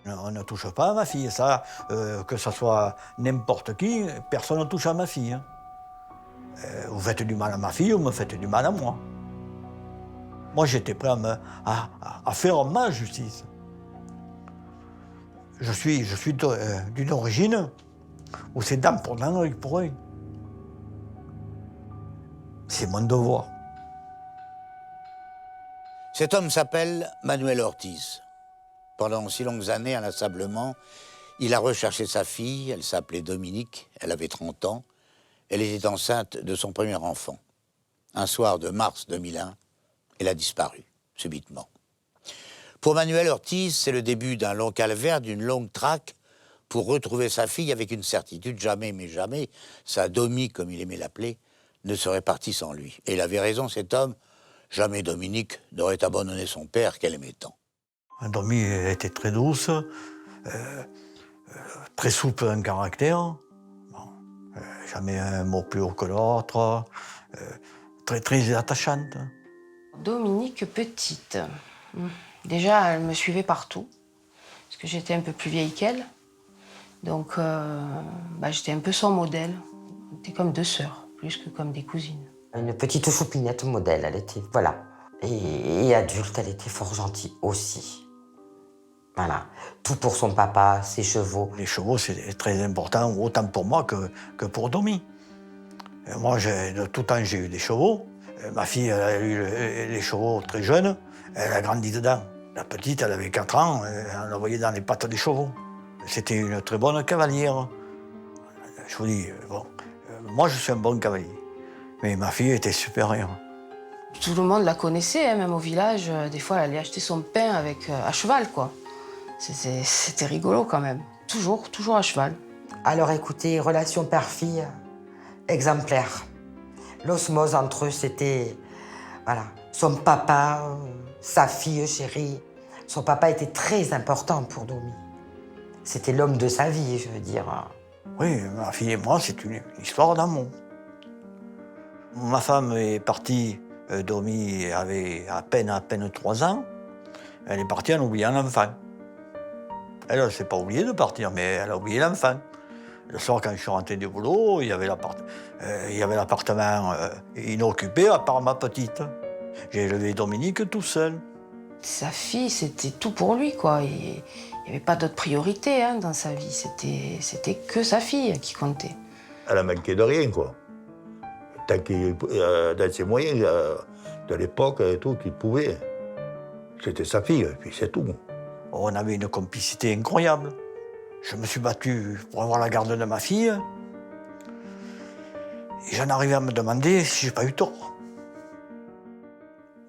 On ne touche pas à ma fille, ça, que ce soit n'importe qui, personne ne touche à ma fille. Hein. Vous faites du mal à ma fille, vous me faites du mal à moi. Moi, j'étais prêt à faire ma justice. Je suis d'une origine où c'est dent pour dent, œil pour œil. C'est mon devoir. Cet homme s'appelle Manuel Ortiz. Pendant si longues années, inlassablement, il a recherché sa fille. Elle s'appelait Dominique, elle avait 30 ans. Elle était enceinte de son premier enfant. Un soir de mars 2001, elle a disparu, subitement. Pour Manuel Ortiz, c'est le début d'un long calvaire, d'une longue traque pour retrouver sa fille avec une certitude, jamais, mais jamais, sa Domi, comme il aimait l'appeler, ne serait partie sans lui. Et il avait raison, cet homme, jamais Dominique n'aurait abandonné son père qu'elle aimait tant. Domi était très douce, très souple en caractère, bon, jamais un mot plus haut que l'autre, très, très attachante. Dominique petite. Déjà, elle me suivait partout, parce que j'étais un peu plus vieille qu'elle. Donc, j'étais un peu son modèle. On était comme deux sœurs, plus que comme des cousines. Une petite choupinette modèle, elle était, voilà. Et adulte, elle était fort gentille aussi. Voilà, tout pour son papa, ses chevaux. Les chevaux, c'est très important, autant pour moi que pour Domi. Moi, de tout temps, j'ai eu des chevaux. Ma fille, elle a eu les chevaux très jeunes. Elle a grandi dedans. La petite, elle avait 4 ans, on la voyait dans les pattes des chevaux. C'était une très bonne cavalière. Je vous dis, bon, moi, je suis un bon cavalier. Mais ma fille était supérieure. Tout le monde la connaissait, hein, même au village. Des fois, elle allait acheter son pain à cheval, quoi. C'était rigolo quand même. Toujours à cheval. Alors écoutez, relation père-fille exemplaire. L'osmose entre eux, c'était, voilà, son papa, sa fille chérie. Son papa était très important pour Domi. C'était l'homme de sa vie, je veux dire. Oui, ma fille et moi, c'est une histoire d'amour. Ma femme est partie, Domi avait à peine 3 ans. Elle est partie en oubliant l'enfant. Elle ne s'est pas oubliée de partir, mais elle a oublié l'enfant. Le soir, quand je suis rentré du boulot, il y avait l'appartement inoccupé, à part ma petite. J'ai élevé Dominique tout seul. Sa fille, c'était tout pour lui, quoi. Il n'y avait pas d'autre priorité dans sa vie. C'était que sa fille qui comptait. Elle a manqué de rien, quoi. Tant qu'il, dans ses moyens de l'époque, tout qu'il pouvait. C'était sa fille, et puis c'est tout. On avait une complicité incroyable. Je me suis battu pour avoir la garde de ma fille. Et j'en arrivais à me demander si j'ai pas eu tort.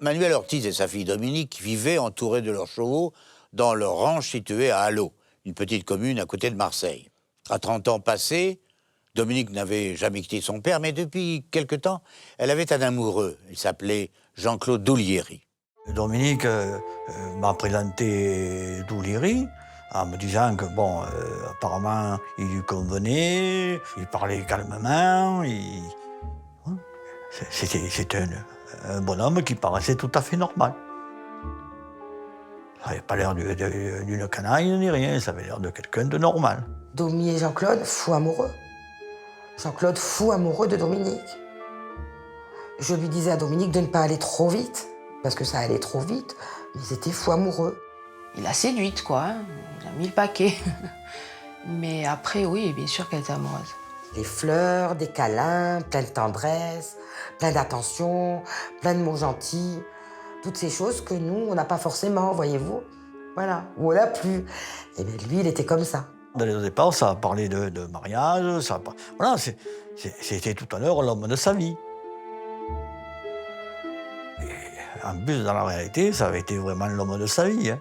Manuel Ortiz et sa fille Dominique vivaient entourés de leurs chevaux dans leur ranch situé à Allo, une petite commune à côté de Marseille. À 30 ans passés, Dominique n'avait jamais quitté son père, mais depuis quelque temps, elle avait un amoureux. Il s'appelait Jean-Claude Doulieri. Dominique m'a présenté Doulieri en me disant que, bon, apparemment, il lui convenait, il parlait calmement, c'était un bonhomme qui paraissait tout à fait normal. Ça n'avait pas l'air d'une canaille ni rien, ça avait l'air de quelqu'un de normal. Domi et Jean-Claude, fous amoureux. Jean-Claude, fou amoureux de Dominique. Je lui disais à Dominique de ne pas aller trop vite, parce que ça allait trop vite, mais ils étaient fous amoureux. Il a séduite, quoi. Il a mis le paquet. Mais après, oui, bien sûr qu'elle était amoureuse. Des fleurs, des câlins, plein de tendresse, plein d'attention, plein de mots gentils. Toutes ces choses que nous, on n'a pas forcément, voyez-vous. Voilà, ou on n'a plus. Et bien lui, il était comme ça. Dès le départ, ça a parlé de mariage, voilà, c'était tout à l'heure l'homme de sa vie. Et en plus, dans la réalité, ça avait été vraiment l'homme de sa vie. Hein.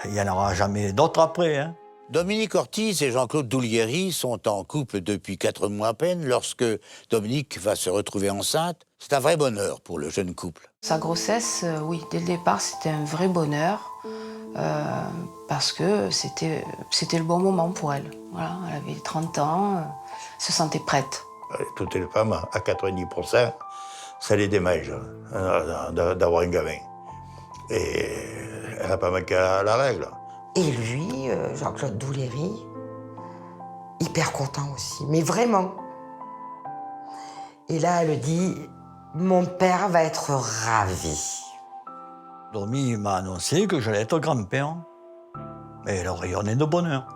Il n'y en aura jamais d'autres après. Hein. Dominique Ortiz et Jean-Claude Doulieri sont en couple depuis 4 mois à peine lorsque Dominique va se retrouver enceinte. C'est un vrai bonheur pour le jeune couple. Sa grossesse, oui, dès le départ, c'était un vrai bonheur. Parce que c'était le bon moment pour elle. Voilà, elle avait 30 ans, elle se sentait prête. Toutes les femmes, à 90%, ça les démange d'avoir un gamin. Et elle n'a pas manqué à la règle. Et lui, Jean-Claude Douléry, hyper content aussi, mais vraiment. Et là, elle dit, mon père va être ravi. Domi m'a annoncé que j'allais être grand-père. Et elle rayonnait de bonheur.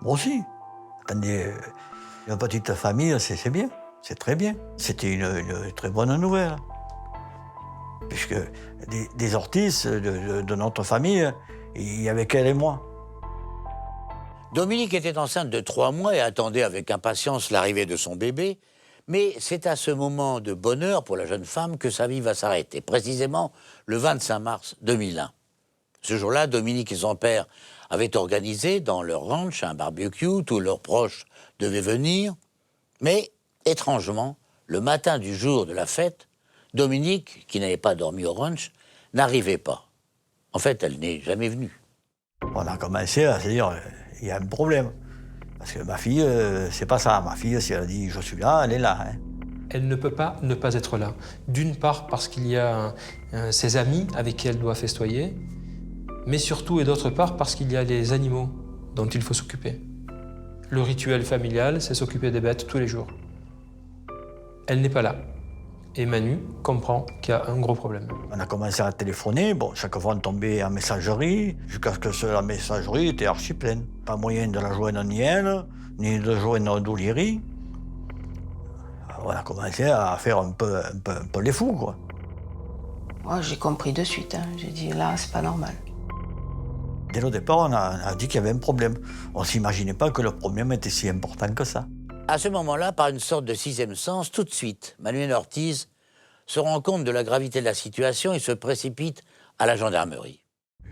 Moi aussi. Attendez, une petite famille, c'est bien. C'est très bien. C'était une très bonne nouvelle. Puisque des Ortiz de notre famille, il y avait qu'elle et moi. Dominique était enceinte de 3 mois et attendait avec impatience l'arrivée de son bébé. Mais c'est à ce moment de bonheur pour la jeune femme que sa vie va s'arrêter, précisément le 25 mars 2001. Ce jour-là, Dominique et son père avaient organisé dans leur ranch un barbecue, tous leurs proches devaient venir. Mais, étrangement, le matin du jour de la fête, Dominique, qui n'avait pas dormi au ranch, n'arrivait pas. En fait, elle n'est jamais venue. On a commencé à se dire, il y a un problème. Parce que ma fille, c'est pas ça. Ma fille, si elle dit je suis là, elle est là. Hein. Elle ne peut pas ne pas être là. D'une part parce qu'il y a ses amis avec qui elle doit festoyer, mais surtout et d'autre part parce qu'il y a les animaux dont il faut s'occuper. Le rituel familial, c'est s'occuper des bêtes tous les jours. Elle n'est pas là. Et Manu comprend qu'il y a un gros problème. On a commencé à téléphoner, bon, chaque fois on tombait en messagerie, jusqu'à ce que la messagerie était archi pleine. Pas moyen de la joindre ni elle, ni de joindre Douléry. On a commencé à faire un peu les fous, quoi. Moi, j'ai compris de suite. Hein. J'ai dit, là, c'est pas normal. Dès le départ, on a dit qu'il y avait un problème. On ne s'imaginait pas que le problème était si important que ça. À ce moment-là, par une sorte de sixième sens, tout de suite, Manuel Ortiz se rend compte de la gravité de la situation et se précipite à la gendarmerie.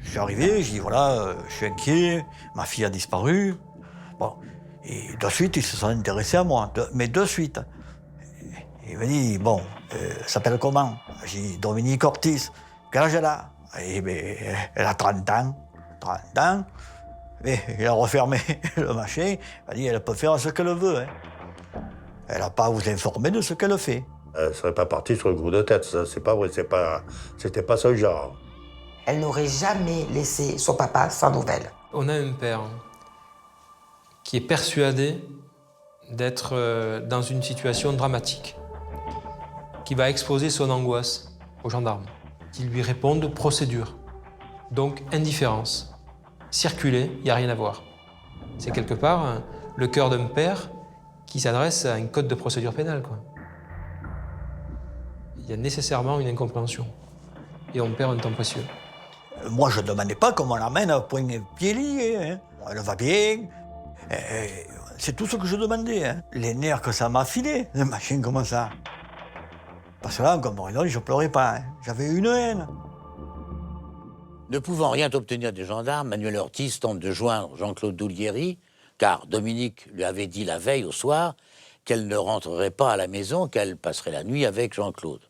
Je suis arrivé, je dis voilà, je suis inquiet, ma fille a disparu. Bon, et de suite, ils se sont intéressés à moi, mais de suite. Il m'a dit, bon, s'appelle comment? J'ai dit, Dominique Ortiz. Quel âge elle a? Et ben, elle a 30 ans. 30 ans. Et il a refermé le machin. Il m'a dit, elle peut faire ce qu'elle veut. Hein. Elle n'a pas à vous informer de ce qu'elle fait. Elle ne serait pas partie sur le coup de tête, ça, c'est pas vrai, c'était pas son genre. Elle n'aurait jamais laissé son papa sans nouvelles. On a un père qui est persuadé d'être dans une situation dramatique, qui va exposer son angoisse aux gendarmes, qui lui répondent procédure, donc indifférence. Circuler, il n'y a rien à voir. C'est quelque part le cœur d'un père qui s'adresse à un code de procédure pénale, quoi. Il y a nécessairement une incompréhension. Et on perd un temps précieux. Moi, je ne demandais pas comment on l'amène à point pied lié. Hein. Elle va bien. C'est tout ce que je demandais. Hein. Les nerfs que ça m'a filé, le machin comme ça. Parce que là, comme raison, je ne pleurais pas. Hein. J'avais une haine. Ne pouvant rien obtenir des gendarmes, Manuel Ortiz tente de joindre Jean-Claude Douléry, car Dominique lui avait dit la veille au soir qu'elle ne rentrerait pas à la maison, qu'elle passerait la nuit avec Jean-Claude.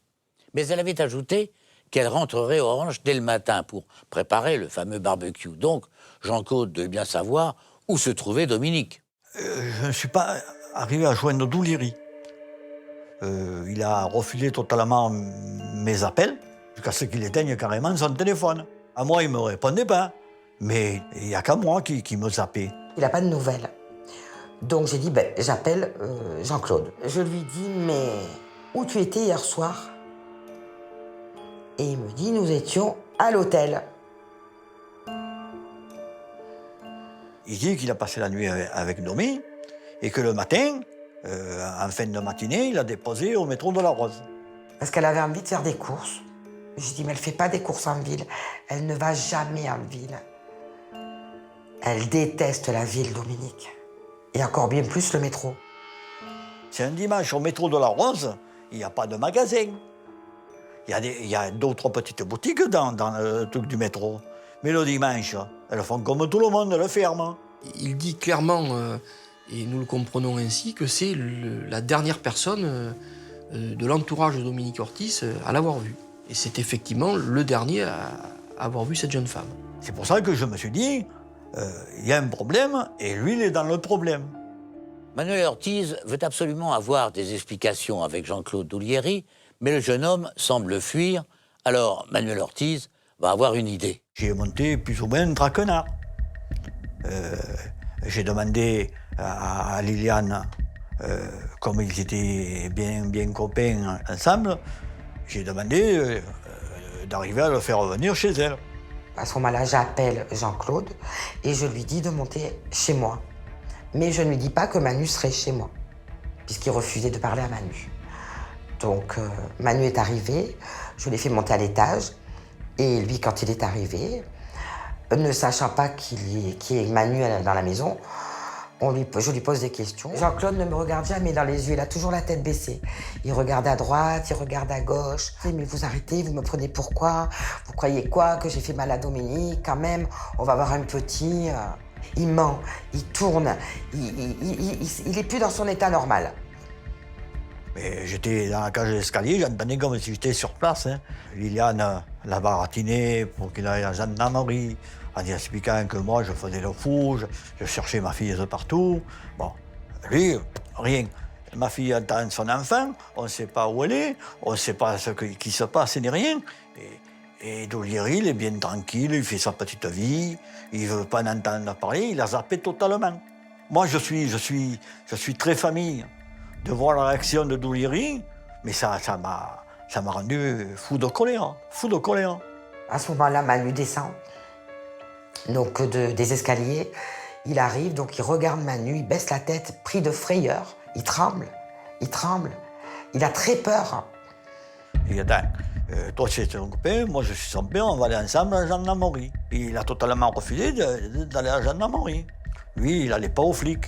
Mais elle avait ajouté qu'elle rentrerait au ranch dès le matin pour préparer le fameux barbecue. Donc, Jean-Claude devait bien savoir où se trouvait Dominique. Je ne suis pas arrivé à joindre Douléry. Il a refusé totalement mes appels, jusqu'à ce qu'il éteigne carrément son téléphone. À moi, il ne me répondait pas. Mais il n'y a qu'à moi qui me zappait. Il n'a pas de nouvelles. Donc j'ai dit, ben, j'appelle Jean-Claude. Je lui dis, mais où tu étais hier soir? Et il me dit, nous étions à l'hôtel. Il dit qu'il a passé la nuit avec Domi et que le matin, en fin de matinée, il a déposé au métro de la Rose. Parce qu'elle avait envie de faire des courses. Je dis, mais elle ne fait pas des courses en ville. Elle ne va jamais en ville. Elle déteste la ville, Dominique. Et encore bien plus le métro. C'est un dimanche au métro de la Rose, il n'y a pas de magasin. Il y a 2 ou 3 petites boutiques dans le truc du métro. Mais le dimanche, elles font comme tout le monde, elles ferment. Il dit clairement, et nous le comprenons ainsi, que c'est la dernière personne de l'entourage de Dominique Ortiz à l'avoir vu. Et c'est effectivement le dernier à avoir vu cette jeune femme. C'est pour ça que je me suis dit, il y a un problème et lui, il est dans le problème. Manuel Ortiz veut absolument avoir des explications avec Jean-Claude Douléry, mais le jeune homme semble fuir. Alors Manuel Ortiz va avoir une idée. J'ai monté plus ou moins un traquenard. j'ai demandé à Liliane, comme ils étaient bien copains ensemble, j'ai demandé d'arriver à le faire revenir chez elle. À ce moment-là, j'appelle Jean-Claude et je lui dis de monter chez moi. Mais je ne lui dis pas que Manu serait chez moi, puisqu'il refusait de parler à Manu. Donc Manu est arrivé, je l'ai fait monter à l'étage, et lui, quand il est arrivé, ne sachant pas qu'il y ait Manu dans la maison, je lui pose des questions. Jean-Claude ne me regarde jamais dans les yeux, il a toujours la tête baissée. Il regarde à droite, il regarde à gauche. Mais vous arrêtez, vous me prenez pourquoi? Vous croyez quoi? Que j'ai fait mal à Dominique? Quand même, on va avoir un petit... Il ment, il tourne, il est plus dans son état normal. Mais j'étais dans la cage d'escalier, j'entendais comme si j'étais sur place. Hein. Liliane l'a baratiné pour qu'il aille à la gendarmerie, en lui expliquant que moi je faisais le fou, je cherchais ma fille de partout. Bon, lui, rien. Ma fille entend son enfant, on ne sait pas où elle est, on ne sait pas ce qui se passe ni rien. Et Doulieri, il est bien tranquille, il fait sa petite vie, il ne veut pas en entendre parler, il a zappé totalement. Moi, je suis très famille. De voir la réaction de Doulieri, mais ça m'a rendu fou de colère, À ce moment-là, Manu descend donc des escaliers. Il arrive, donc il regarde Manu, il baisse la tête, pris de frayeur. Il tremble. Il a très peur. Il dit, attends, toi c'est ton copain, moi je suis son père, on va aller ensemble à la gendarmerie. Et il a totalement refusé d'aller à la gendarmerie. Lui, il n'allait pas aux flics.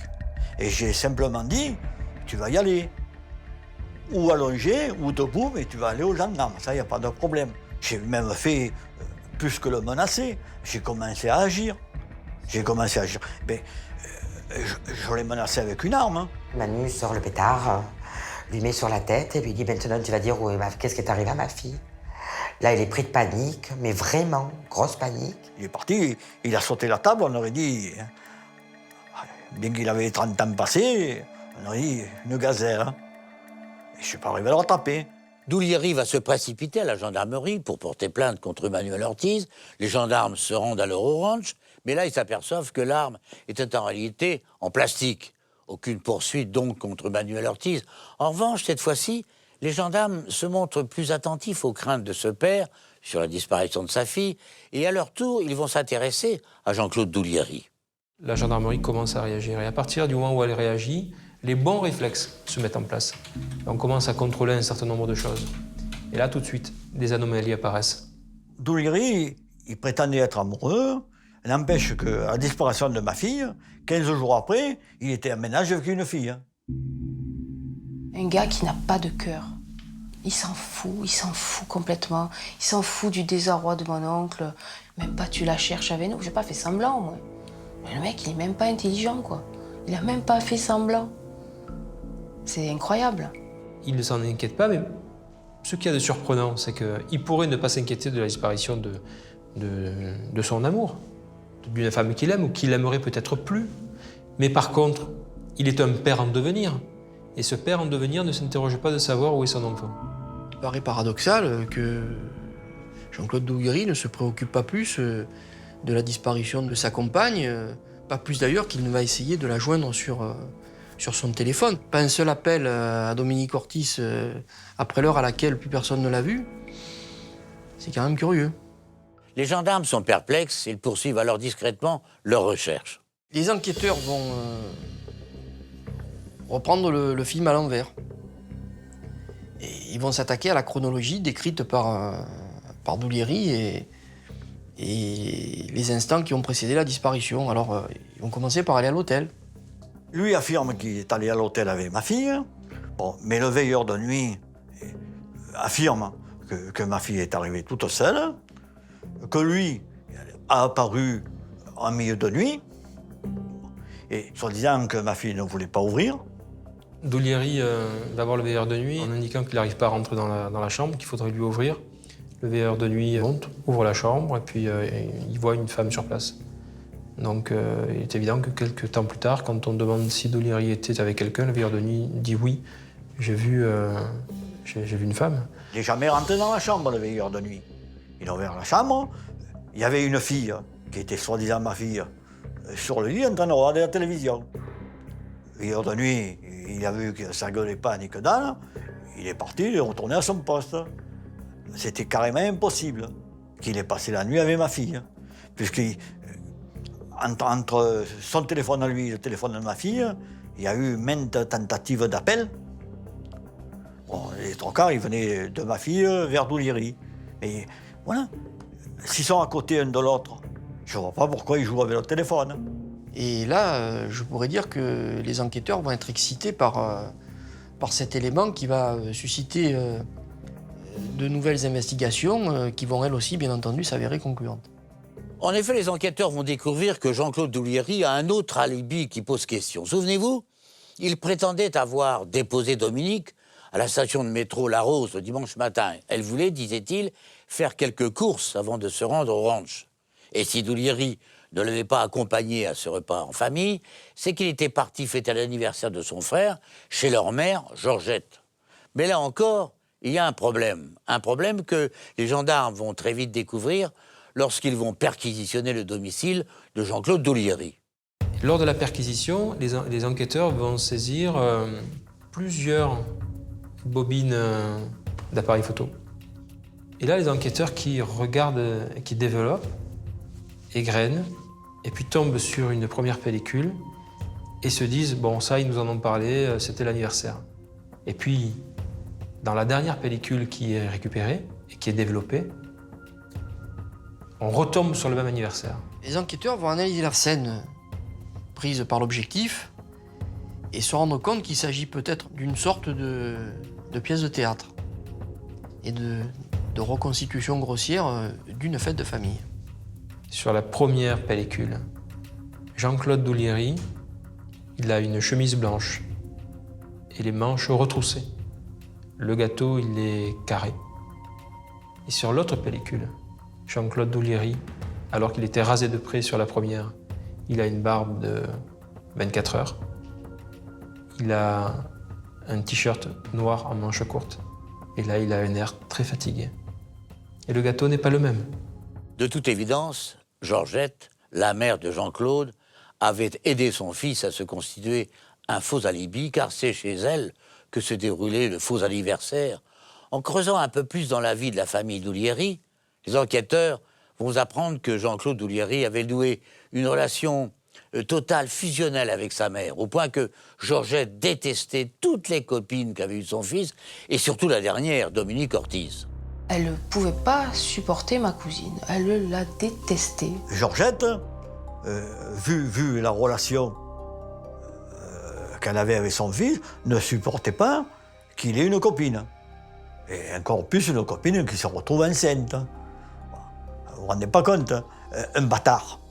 Et j'ai simplement dit, tu vas y aller. Ou allongé, ou debout, mais tu vas aller aux gendarmes. Ça, il n'y a pas de problème. J'ai même fait plus que le menacer. J'ai commencé à agir. Mais, je l'ai menacé avec une arme. Hein. Manu sort le pétard, lui met sur la tête et lui dit « Maintenant, tu vas dire qu'est-ce qui est arrivé à ma fille ?» Là, il est pris de panique, mais vraiment, grosse panique. Il est parti, il a sauté la table, on aurait dit... Bien qu'il avait 30 ans passés, on aurait dit une gazelle. Hein. Et je ne suis pas arrivé à le rattraper. Doulieri va se précipiter à la gendarmerie pour porter plainte contre Manuel Ortiz. Les gendarmes se rendent à l'Euroranch, mais là, ils s'aperçoivent que l'arme était en réalité en plastique. Aucune poursuite donc contre Manuel Ortiz. En revanche, cette fois-ci, les gendarmes se montrent plus attentifs aux craintes de ce père sur la disparition de sa fille, et à leur tour, ils vont s'intéresser à Jean-Claude Doulieri. La gendarmerie commence à réagir. Et à partir du moment où elle réagit, les bons réflexes se mettent en place. On commence à contrôler un certain nombre de choses. Et là, tout de suite, des anomalies apparaissent. Doulieri, il prétendait être amoureux. N'empêche qu'à la disparition de ma fille, 15 jours après, il était en ménage avec une fille. Un gars qui n'a pas de cœur. Il s'en fout complètement. Il s'en fout du désarroi de mon oncle. Même pas tu la cherches avec nous. J'ai pas fait semblant, moi. Mais le mec, il est même pas intelligent, quoi. Il a même pas fait semblant. C'est incroyable. Il ne s'en inquiète pas, mais ce qu'il y a de surprenant, c'est qu'il pourrait ne pas s'inquiéter de la disparition de son amour, d'une femme qu'il aime ou qu'il aimerait peut-être plus. Mais par contre, il est un père en devenir. Et ce père en devenir ne s'interroge pas de savoir où est son enfant. Il paraît paradoxal que Jean-Claude Doulieri ne se préoccupe pas plus de la disparition de sa compagne, pas plus d'ailleurs qu'il ne va essayer de la joindre sur son téléphone. Pas un seul appel à Dominique Ortiz après l'heure à laquelle plus personne ne l'a vu. C'est quand même curieux. Les gendarmes sont perplexes, ils poursuivent alors discrètement leurs recherches. Les enquêteurs vont reprendre le film à l'envers. Et ils vont s'attaquer à la chronologie décrite par Doulieri et les instants qui ont précédé la disparition. Alors, ils vont commencer par aller à l'hôtel. Lui affirme qu'il est allé à l'hôtel avec ma fille. Bon, mais le veilleur de nuit affirme que ma fille est arrivée toute seule, que lui a apparu en milieu de nuit, et soi-disant que ma fille ne voulait pas ouvrir. Doulieri va voir le veilleur de nuit en indiquant qu'il n'arrive pas à rentrer dans la chambre, qu'il faudrait lui ouvrir. Le veilleur de nuit monte, ouvre la chambre et puis il voit une femme sur place. Donc il est évident que quelques temps plus tard, quand on demande si Doulieri était avec quelqu'un, le veilleur de nuit dit oui, j'ai vu une femme. Il n'est jamais rentré dans la chambre, le veilleur de nuit. Il a ouvert la chambre, il y avait une fille qui était soi-disant ma fille sur le lit en train de regarder la télévision. Hier de nuit, il a vu que ça gueulait pas ni que dalle, il est parti, il est retourné à son poste. C'était carrément impossible qu'il ait passé la nuit avec ma fille, entre son téléphone à lui et le téléphone de ma fille, il y a eu maintes tentatives d'appel. Bon, les trois quarts, ils venaient de ma fille vers Douliery. Et voilà, s'ils sont à côté un de l'autre, je ne vois pas pourquoi ils jouent avec le téléphone. Et là, je pourrais dire que les enquêteurs vont être excités par cet élément qui va susciter de nouvelles investigations qui vont elles aussi, bien entendu, s'avérer concluantes. En effet, les enquêteurs vont découvrir que Jean-Claude Douliery a un autre alibi qui pose question. Souvenez-vous, il prétendait avoir déposé Dominique à la station de métro La Rose le dimanche matin. Elle voulait, disait-il, faire quelques courses avant de se rendre au ranch. Et si Douliery ne l'avait pas accompagné à ce repas en famille, c'est qu'il était parti fêter l'anniversaire de son frère chez leur mère, Georgette. Mais là encore, il y a un problème que les gendarmes vont très vite découvrir lorsqu'ils vont perquisitionner le domicile de Jean-Claude Douliery. Lors de la perquisition, les enquêteurs vont saisir plusieurs bobines d'appareils photo. Et là, les enquêteurs qui regardent, qui développent, égrènent, et puis tombent sur une première pellicule et se disent « bon, ça, ils nous en ont parlé, c'était l'anniversaire ». Et puis, dans la dernière pellicule qui est récupérée et qui est développée, on retombe sur le même anniversaire. Les enquêteurs vont analyser la scène prise par l'objectif et se rendre compte qu'il s'agit peut-être d'une sorte de pièce de théâtre et de reconstitution grossière d'une fête de famille. Sur la première pellicule, Jean-Claude Douliery, il a une chemise blanche et les manches retroussées. Le gâteau, il est carré. Et sur l'autre pellicule, Jean-Claude Douliery, alors qu'il était rasé de près sur la première, il a une barbe de 24 heures. Il a un t-shirt noir en manches courtes. Et là, il a un air très fatigué. Et le gâteau n'est pas le même. De toute évidence, Georgette, la mère de Jean-Claude, avait aidé son fils à se constituer un faux alibi, car c'est chez elle que se déroulait le faux anniversaire. En creusant un peu plus dans la vie de la famille Douliery, les enquêteurs vont apprendre que Jean-Claude Douliery avait noué une relation totale, fusionnelle avec sa mère, au point que Georgette détestait toutes les copines qu'avait eues son fils, et surtout la dernière, Dominique Ortiz. Elle ne pouvait pas supporter ma cousine. Elle la détestait. Georgette, vu la relation qu'elle avait avec son fils, ne supportait pas qu'il ait une copine. Et encore plus une copine qui se retrouve enceinte. Vous vous rendez pas compte, hein? Un bâtard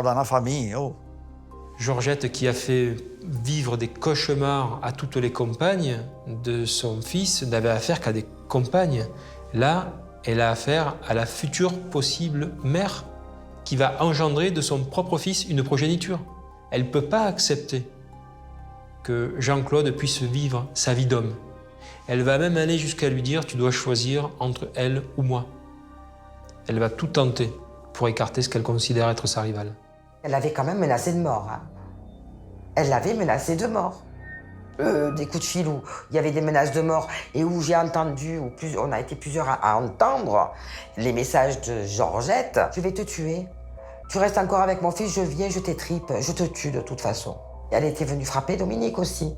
dans la famille. Oh. Georgette, qui a fait vivre des cauchemars à toutes les compagnes de son fils, n'avait affaire qu'à des compagnes. Là, elle a affaire à la future possible mère qui va engendrer de son propre fils une progéniture. Elle ne peut pas accepter que Jean-Claude puisse vivre sa vie d'homme. Elle va même aller jusqu'à lui dire « tu dois choisir entre elle ou moi ». Elle va tout tenter pour écarter ce qu'elle considère être sa rivale. Elle avait quand même menacé de mort. Hein. Elle l'avait menacé de mort. Des coups de fil où il y avait des menaces de mort et où j'ai entendu, on a été plusieurs à entendre les messages de Georgette. Je vais te tuer. Tu restes encore avec mon fils, je viens, je t'étripe, je te tue de toute façon. Et elle était venue frapper Dominique aussi.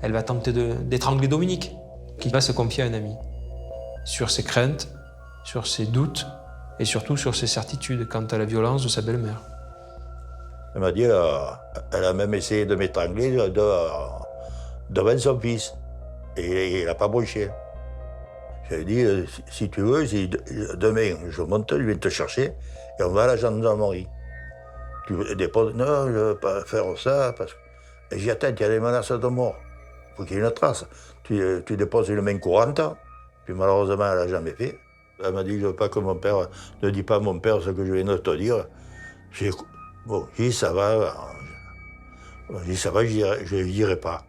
Elle va tenter d'étrangler Dominique, qui va se confier à un ami. Sur ses craintes, sur ses doutes et surtout sur ses certitudes quant à la violence de sa belle-mère. Elle m'a dit, elle a même essayé de m'étrangler devant son fils. Et il n'a pas bronché. J'ai dit, si tu veux, demain, je monte, je viens te chercher et on va à la gendarmerie. Tu déposes, non, je ne veux pas faire ça, parce que... Et j'y attends, il y a des menaces de mort. Il faut qu'il y ait une trace. Tu déposes une main courante, puis malheureusement, elle n'a jamais fait. Elle m'a dit, je ne veux pas que mon père, ne dis pas à mon père ce que je viens de te dire. J'ai dit, ça va. J'ai dit, ça va, je ne dirai pas.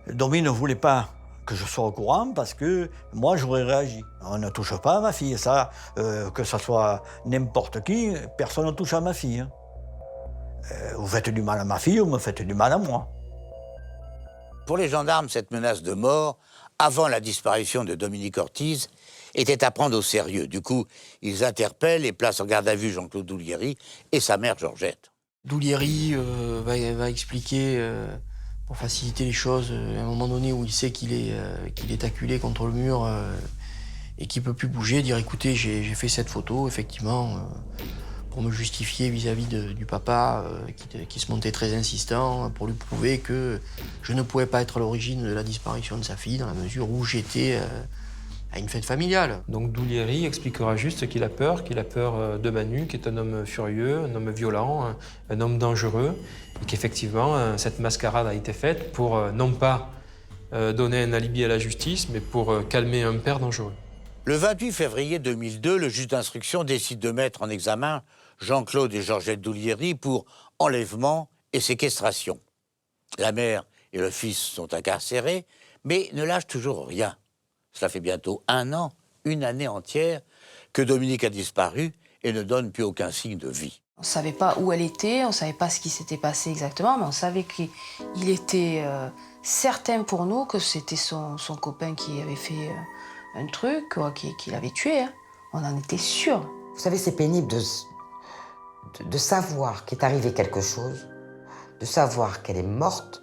Domi ne voulait pas que je sois au courant parce que moi, j'aurais réagi. On ne touche pas à ma fille. Ça, que ce soit n'importe qui, personne ne touche à ma fille. Vous faites du mal à ma fille, vous me faites du mal à moi. Pour les gendarmes, cette menace de mort, avant la disparition de Dominique Ortiz, était à prendre au sérieux. Du coup, ils interpellent et placent en garde à vue Jean-Claude Doulieri et sa mère Georgette. Doulieri va expliquer, pour faciliter les choses, à un moment donné où il sait qu'il est acculé contre le mur et qu'il ne peut plus bouger, dire écoutez, j'ai fait cette photo, effectivement, pour me justifier vis-à-vis du papa qui se montait très insistant, pour lui prouver que je ne pouvais pas être à l'origine de la disparition de sa fille, dans la mesure où j'étais à une fête familiale. Donc Doulieri expliquera juste qu'il a peur de Manu, qui est un homme furieux, un homme violent, un homme dangereux, et qu'effectivement, cette mascarade a été faite pour non pas donner un alibi à la justice, mais pour calmer un père dangereux. Le 28 février 2002, le juge d'instruction décide de mettre en examen Jean-Claude et Georgette Doulieri pour enlèvement et séquestration. La mère et le fils sont incarcérés, mais ne lâchent toujours rien. Cela fait bientôt 1 an, une année entière, que Dominique a disparu et ne donne plus aucun signe de vie. On ne savait pas où elle était, on ne savait pas ce qui s'était passé exactement, mais on savait qu'il était certain pour nous que c'était son copain qui avait fait un truc, qui l'avait tué. Hein. On en était sûrs. Vous savez, c'est pénible de savoir qu'il est arrivé quelque chose, de savoir qu'elle est morte,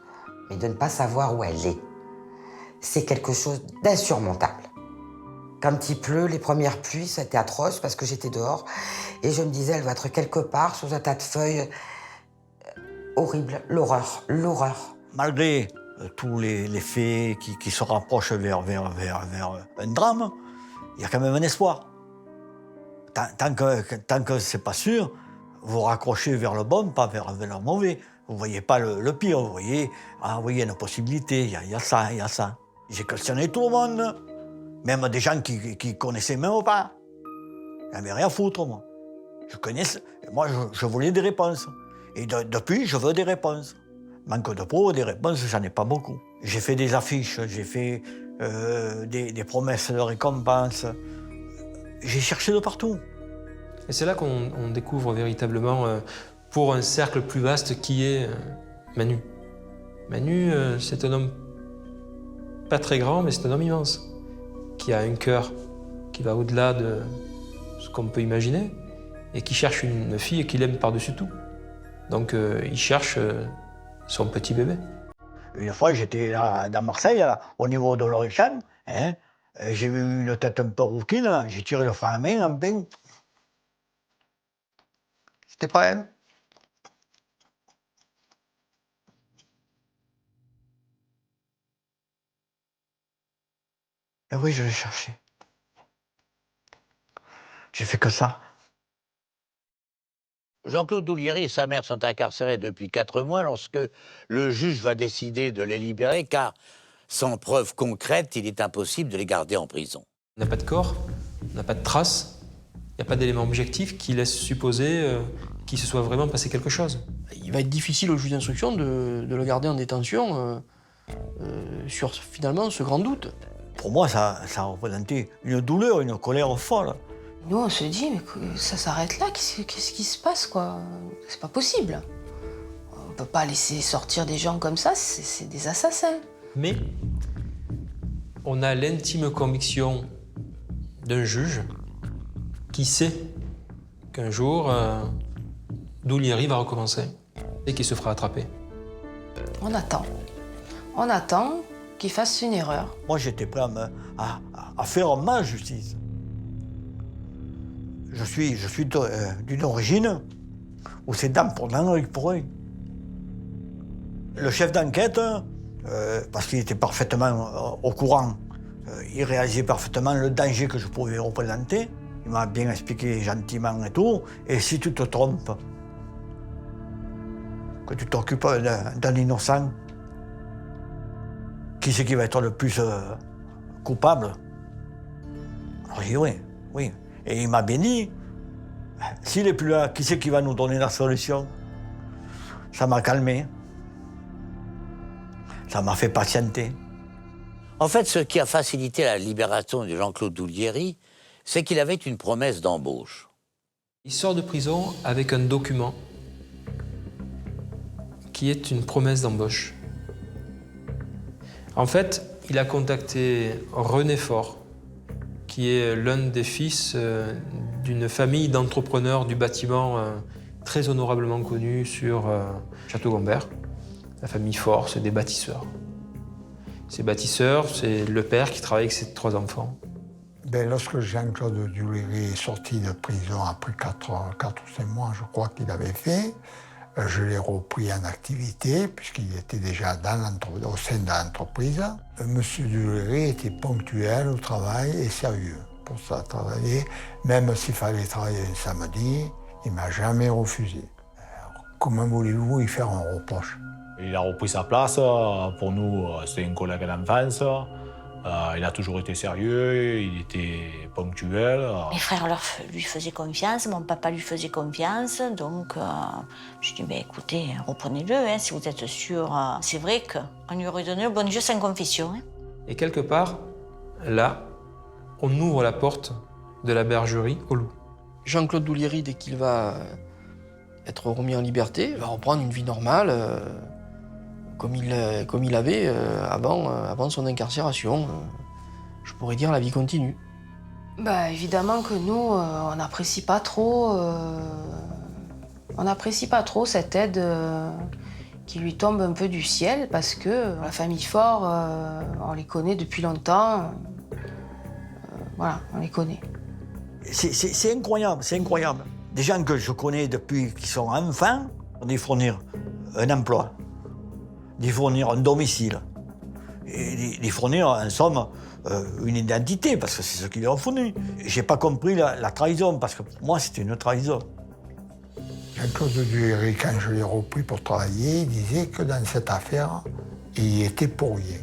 mais de ne pas savoir où elle est. C'est quelque chose d'insurmontable. Quand il pleut, les premières pluies, ça a été atroce parce que j'étais dehors et je me disais, elle va être quelque part sous un tas de feuilles. Horrible, l'horreur, l'horreur. Malgré Tous les faits qui se rapprochent vers un drame, il y a quand même un espoir. Tant que c'est pas sûr, vous raccrochez vers le bon, pas vers le mauvais. Vous voyez pas le pire, vous voyez, il y a une possibilité, il y a ça, il y a ça. J'ai questionné tout le monde, même des gens qui connaissaient même pas. J'avais rien à foutre, moi. Je voulais des réponses. Et depuis, je veux des réponses. Manque de peau, des réponses, j'en ai pas beaucoup. J'ai fait des affiches, j'ai fait des promesses de récompense. J'ai cherché de partout. Et c'est là qu'on découvre véritablement, pour un cercle plus vaste, qui est Manu. Manu, c'est un homme pas très grand, mais c'est un homme immense, qui a un cœur qui va au-delà de ce qu'on peut imaginer, et qui cherche une fille et qu'il aime par-dessus tout. Donc il cherche son petit bébé. Une fois, j'étais là, dans Marseille, là, au niveau de l'Orichan, hein, j'ai vu une tête un peu rouquine, j'ai tiré le frein à main, un peu. C'était pas elle. Et oui, je l'ai cherché. J'ai fait que ça. Jean-Claude Doulieri et sa mère sont incarcérés depuis 4 mois lorsque le juge va décider de les libérer, car sans preuve concrète, il est impossible de les garder en prison. On n'a pas de corps, on n'a pas de traces, il n'y a pas d'éléments objectifs qui laissent supposer qu'il se soit vraiment passé quelque chose. Il va être difficile au juge d'instruction de le garder en détention sur finalement ce grand doute. Pour moi, ça représentait une douleur, une colère folle. Nous, on se dit, mais ça s'arrête là, qu'est-ce qui se passe, quoi? C'est pas possible. On peut pas laisser sortir des gens comme ça, c'est des assassins. Mais on a l'intime conviction d'un juge qui sait qu'un jour, Doulieri va recommencer et qu'il se fera attraper. On attend. On attend qu'il fasse une erreur. Moi, j'étais prêt à faire ma justice. Je suis d'une origine où c'est dent pour dent, œil pour œil. Le chef d'enquête, parce qu'il était parfaitement au courant, il réalisait parfaitement le danger que je pouvais représenter. Il m'a bien expliqué gentiment et tout. Et si tu te trompes, que tu t'occupes d'un innocent, qui c'est qui va être le plus coupable? Alors j'ai dit oui. Et il m'a bien dit, s'il n'est plus là, qui c'est qui va nous donner la solution? Ça m'a calmé. Ça m'a fait patienter. En fait, ce qui a facilité la libération de Jean-Claude Doulieri, c'est qu'il avait une promesse d'embauche. Il sort de prison avec un document qui est une promesse d'embauche. En fait, il a contacté René Faure, qui est l'un des fils d'une famille d'entrepreneurs du bâtiment très honorablement connue sur Château-Gombert. La famille Faure, c'est des bâtisseurs. Ces bâtisseurs, c'est le père qui travaille avec ses 3 enfants. Lorsque Jean-Claude Duléry est sorti de prison après 4 ou 5 mois, je crois qu'il avait fait, je l'ai repris en activité, puisqu'il était déjà au sein de l'entreprise. Monsieur Duléry était ponctuel au travail et sérieux pour ça, travailler. Même s'il fallait travailler un samedi, il ne m'a jamais refusé. Alors, comment voulez-vous y faire un reproche? Il a repris sa place. Pour nous, c'était un collègue d'enfance. Il a toujours été sérieux, il était ponctuel. Mes frères lui faisaient confiance, mon papa lui faisait confiance, donc je dis, écoutez, reprenez-le, hein, si vous êtes sûr. C'est vrai qu'on lui aurait donné le bon Dieu sans confession. Hein. Et quelque part, là, on ouvre la porte de la bergerie au loup. Jean-Claude Duléry, dès qu'il va être remis en liberté, va reprendre une vie normale, comme il avait avant son incarcération. Je pourrais dire la vie continue. Évidemment que nous, on n'apprécie pas trop cette aide qui lui tombe un peu du ciel, parce que la famille Faure, on les connaît depuis longtemps. Voilà, on les connaît. C'est incroyable, c'est incroyable. Des gens que je connais depuis qu'ils sont enfants, on les fournir un emploi, les fournir un domicile, et les fournir en somme une identité, parce que c'est ce qu'ils leur ont fourni. J'ai pas compris la trahison, parce que pour moi c'était une trahison. Jean-Claude Duléry, quand je l'ai repris pour travailler, il disait que dans cette affaire, il y était pour rien.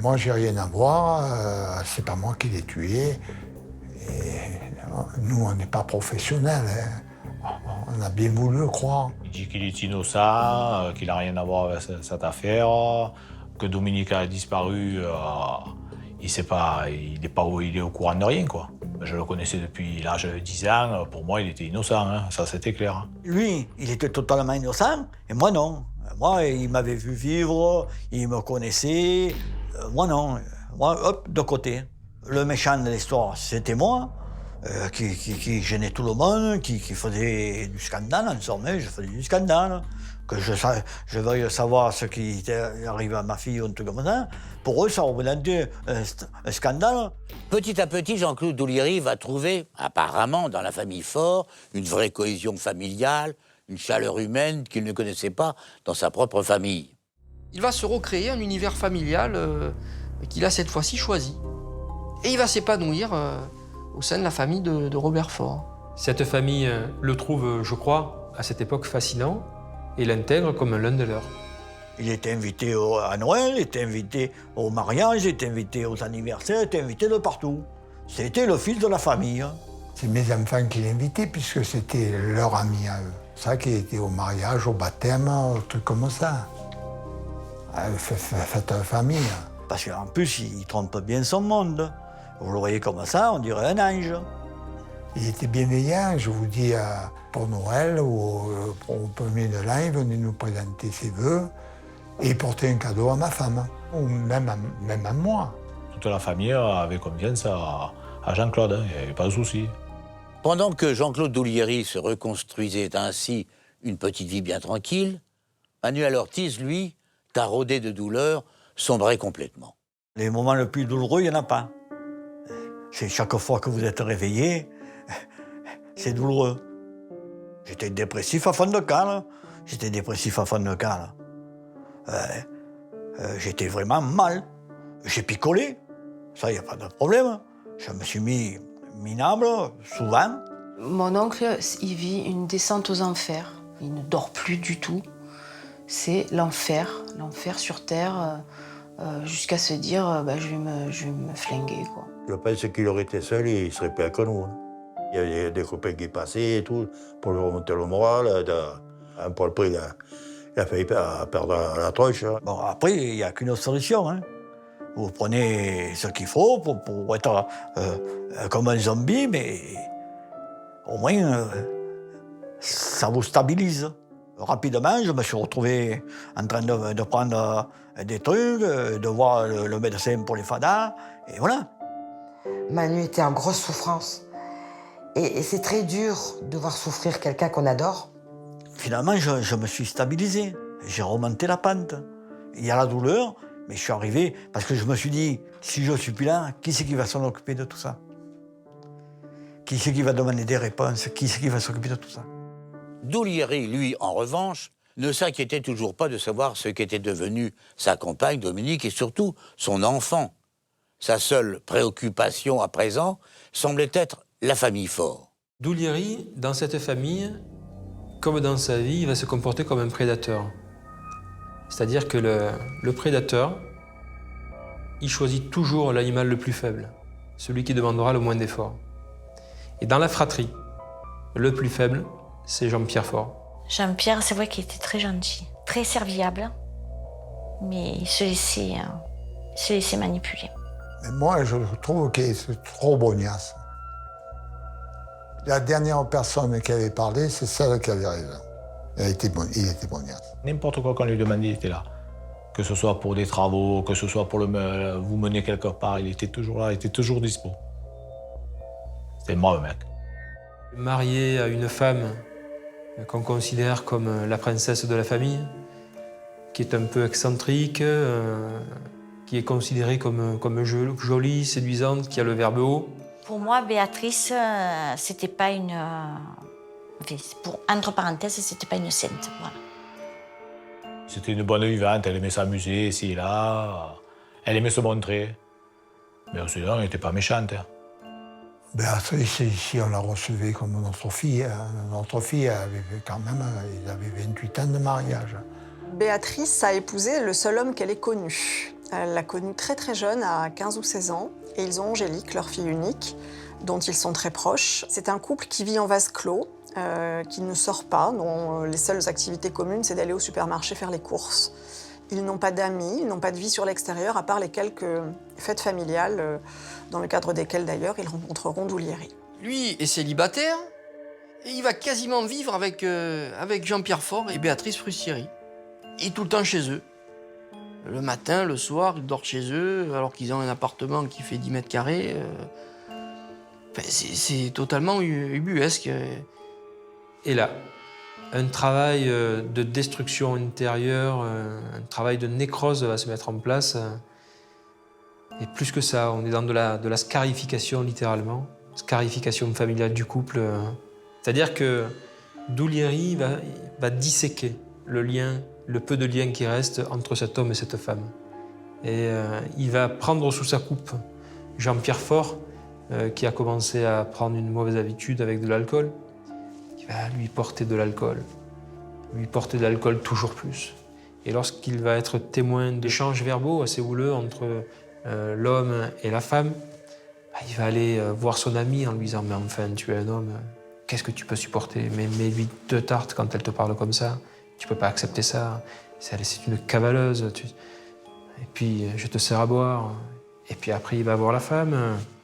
Moi, j'ai rien à voir, c'est pas moi qui l'ai tué. Et nous, on n'est pas professionnels. Hein. On a bien voulu le croire. Il dit qu'il est innocent, qu'il n'a rien à voir avec cette affaire, que Dominique a disparu, il est au courant de rien, quoi. Je le connaissais depuis l'âge de 10 ans, pour moi il était innocent, hein. Ça c'était clair. Lui, il était totalement innocent, et moi non. Moi, il m'avait vu vivre, il me connaissait. Moi non. Moi, hop, de côté. Le méchant de l'histoire, c'était moi, qui gênait tout le monde, qui faisait du scandale, en somme, je faisais du scandale. Que je veuille savoir ce qui arrive à ma fille ou un truc comme ça. Pour eux, ça représentait un scandale. Petit à petit, Jean-Claude Duléry va trouver, apparemment, dans la famille Faure, une vraie cohésion familiale, une chaleur humaine qu'il ne connaissait pas dans sa propre famille. Il va se recréer un univers familial qu'il a cette fois-ci choisi. Et il va s'épanouir au sein de la famille de Robert Faure. Cette famille le trouve, je crois, à cette époque fascinant, et l'intègre comme l'un de leurs. Il était invité à Noël, il était invité au mariage, il était invité aux anniversaires, il était invité de partout. C'était le fils de la famille. C'est mes enfants qui l'invitaient, puisque c'était leur ami à eux. C'est ça qui était au mariage, au baptême, au truc comme ça. Faites famille. Parce qu'en plus, il trompe bien son monde. Vous le voyez comme ça, on dirait un ange. Il était bienveillant, je vous dis, pour Noël ou au premier de l'an, il venait nous présenter ses vœux et porter un cadeau à ma femme, ou même à moi. Toute la famille avait confiance à Jean-Claude, hein, il n'y avait pas de souci. Pendant que Jean-Claude Duléry se reconstruisait ainsi une petite vie bien tranquille, Manuel Ortiz, lui, taraudé de douleur, sombrait complètement. Les moments les plus douloureux, il n'y en a pas. C'est chaque fois que vous êtes réveillé, c'est douloureux. J'étais dépressif à fond de cale. J'étais vraiment mal. J'ai picolé. Ça, il n'y a pas de problème. Je me suis mis minable, souvent. Mon oncle, il vit une descente aux enfers. Il ne dort plus du tout. C'est l'enfer sur Terre, jusqu'à se dire je vais me flinguer, quoi. Je pense qu'il aurait été seul et il serait plus que nous. Il y avait des copains qui passaient et tout, pour lui remonter le moral. Un peu près, il a failli perdre la tronche. Bon, après, il n'y a qu'une solution. Hein. Vous prenez ce qu'il faut pour être comme un zombie, mais au moins, ça vous stabilise. Rapidement, je me suis retrouvé en train de prendre des trucs, de voir le médecin pour les fadas, et voilà. Manu était en grosse souffrance. Et c'est très dur de voir souffrir quelqu'un qu'on adore. Finalement, je me suis stabilisé. J'ai remonté la pente. Il y a la douleur, mais je suis arrivé parce que je me suis dit, si je ne suis plus là, qui c'est qui va s'en occuper de tout ça? Qui c'est qui va demander des réponses? Qui c'est qui va s'occuper de tout ça? Douliery, lui, en revanche, ne s'inquiétait toujours pas de savoir ce qu'était devenu sa compagne, Dominique, et surtout son enfant. Sa seule préoccupation à présent semblait être la famille Faure. Douliery, dans cette famille, comme dans sa vie, il va se comporter comme un prédateur. C'est-à-dire que le prédateur, il choisit toujours l'animal le plus faible, celui qui demandera le moins d'efforts. Et dans la fratrie, le plus faible, c'est Jean-Pierre Faure. Jean-Pierre, c'est vrai qu'il était très gentil, très serviable, mais il se laissait manipuler. Mais moi, je trouve qu'il est trop bognasse. La dernière personne qui avait parlé, c'est celle qui avait raison. Il était bognasse. N'importe quoi qu'on lui demandait, il était là. Que ce soit pour des travaux, que ce soit pour vous mener quelque part, il était toujours là, il était toujours dispo. C'était moi, le mec. Marié à une femme qu'on considère comme la princesse de la famille, qui est un peu excentrique, qui est considérée comme jolie, séduisante, qui a le verbe haut. Pour moi, Béatrice, c'était pas une... entre parenthèses, c'était pas une sainte, voilà. C'était une bonne vivante, elle aimait s'amuser, ici et là. Elle aimait se montrer. Mais sinon, elle n'était pas méchante. Béatrice, ici, on la recevait comme notre fille. Notre fille, ils avaient 28 ans de mariage. Béatrice a épousé le seul homme qu'elle ait connu. Elle l'a connu très très jeune, à 15 ou 16 ans, et ils ont Angélique, leur fille unique, dont ils sont très proches. C'est un couple qui vit en vase clos, qui ne sort pas, dont les seules activités communes, c'est d'aller au supermarché faire les courses. Ils n'ont pas d'amis, ils n'ont pas de vie sur l'extérieur, à part les quelques fêtes familiales, dans le cadre desquelles d'ailleurs ils rencontreront Douliery. Lui est célibataire, et il va quasiment vivre avec Jean-Pierre Faure et Béatrice Frustieri. Et tout le temps chez eux. Le matin, le soir, ils dorment chez eux, alors qu'ils ont un appartement qui fait 10 mètres carrés. C'est totalement ubuesque. Et là, un travail de destruction intérieure, un travail de nécrose va se mettre en place. Et plus que ça, on est dans de la scarification, littéralement. Scarification familiale du couple. C'est-à-dire que Douliery va disséquer le lien, le peu de lien qui reste entre cet homme et cette femme. Et il va prendre sous sa coupe Jean-Pierre Faure, qui a commencé à prendre une mauvaise habitude avec de l'alcool. Il va lui porter de l'alcool, toujours plus. Et lorsqu'il va être témoin d'échanges verbaux assez houleux entre l'homme et la femme, il va aller voir son ami en lui disant « Mais enfin, tu es un homme, qu'est-ce que tu peux supporter? Mais mets-lui 2 tartes quand elle te parle comme ça. Tu peux pas accepter ça. C'est une cavaleuse. Et puis, je te sers à boire. » Et puis après, il va voir la femme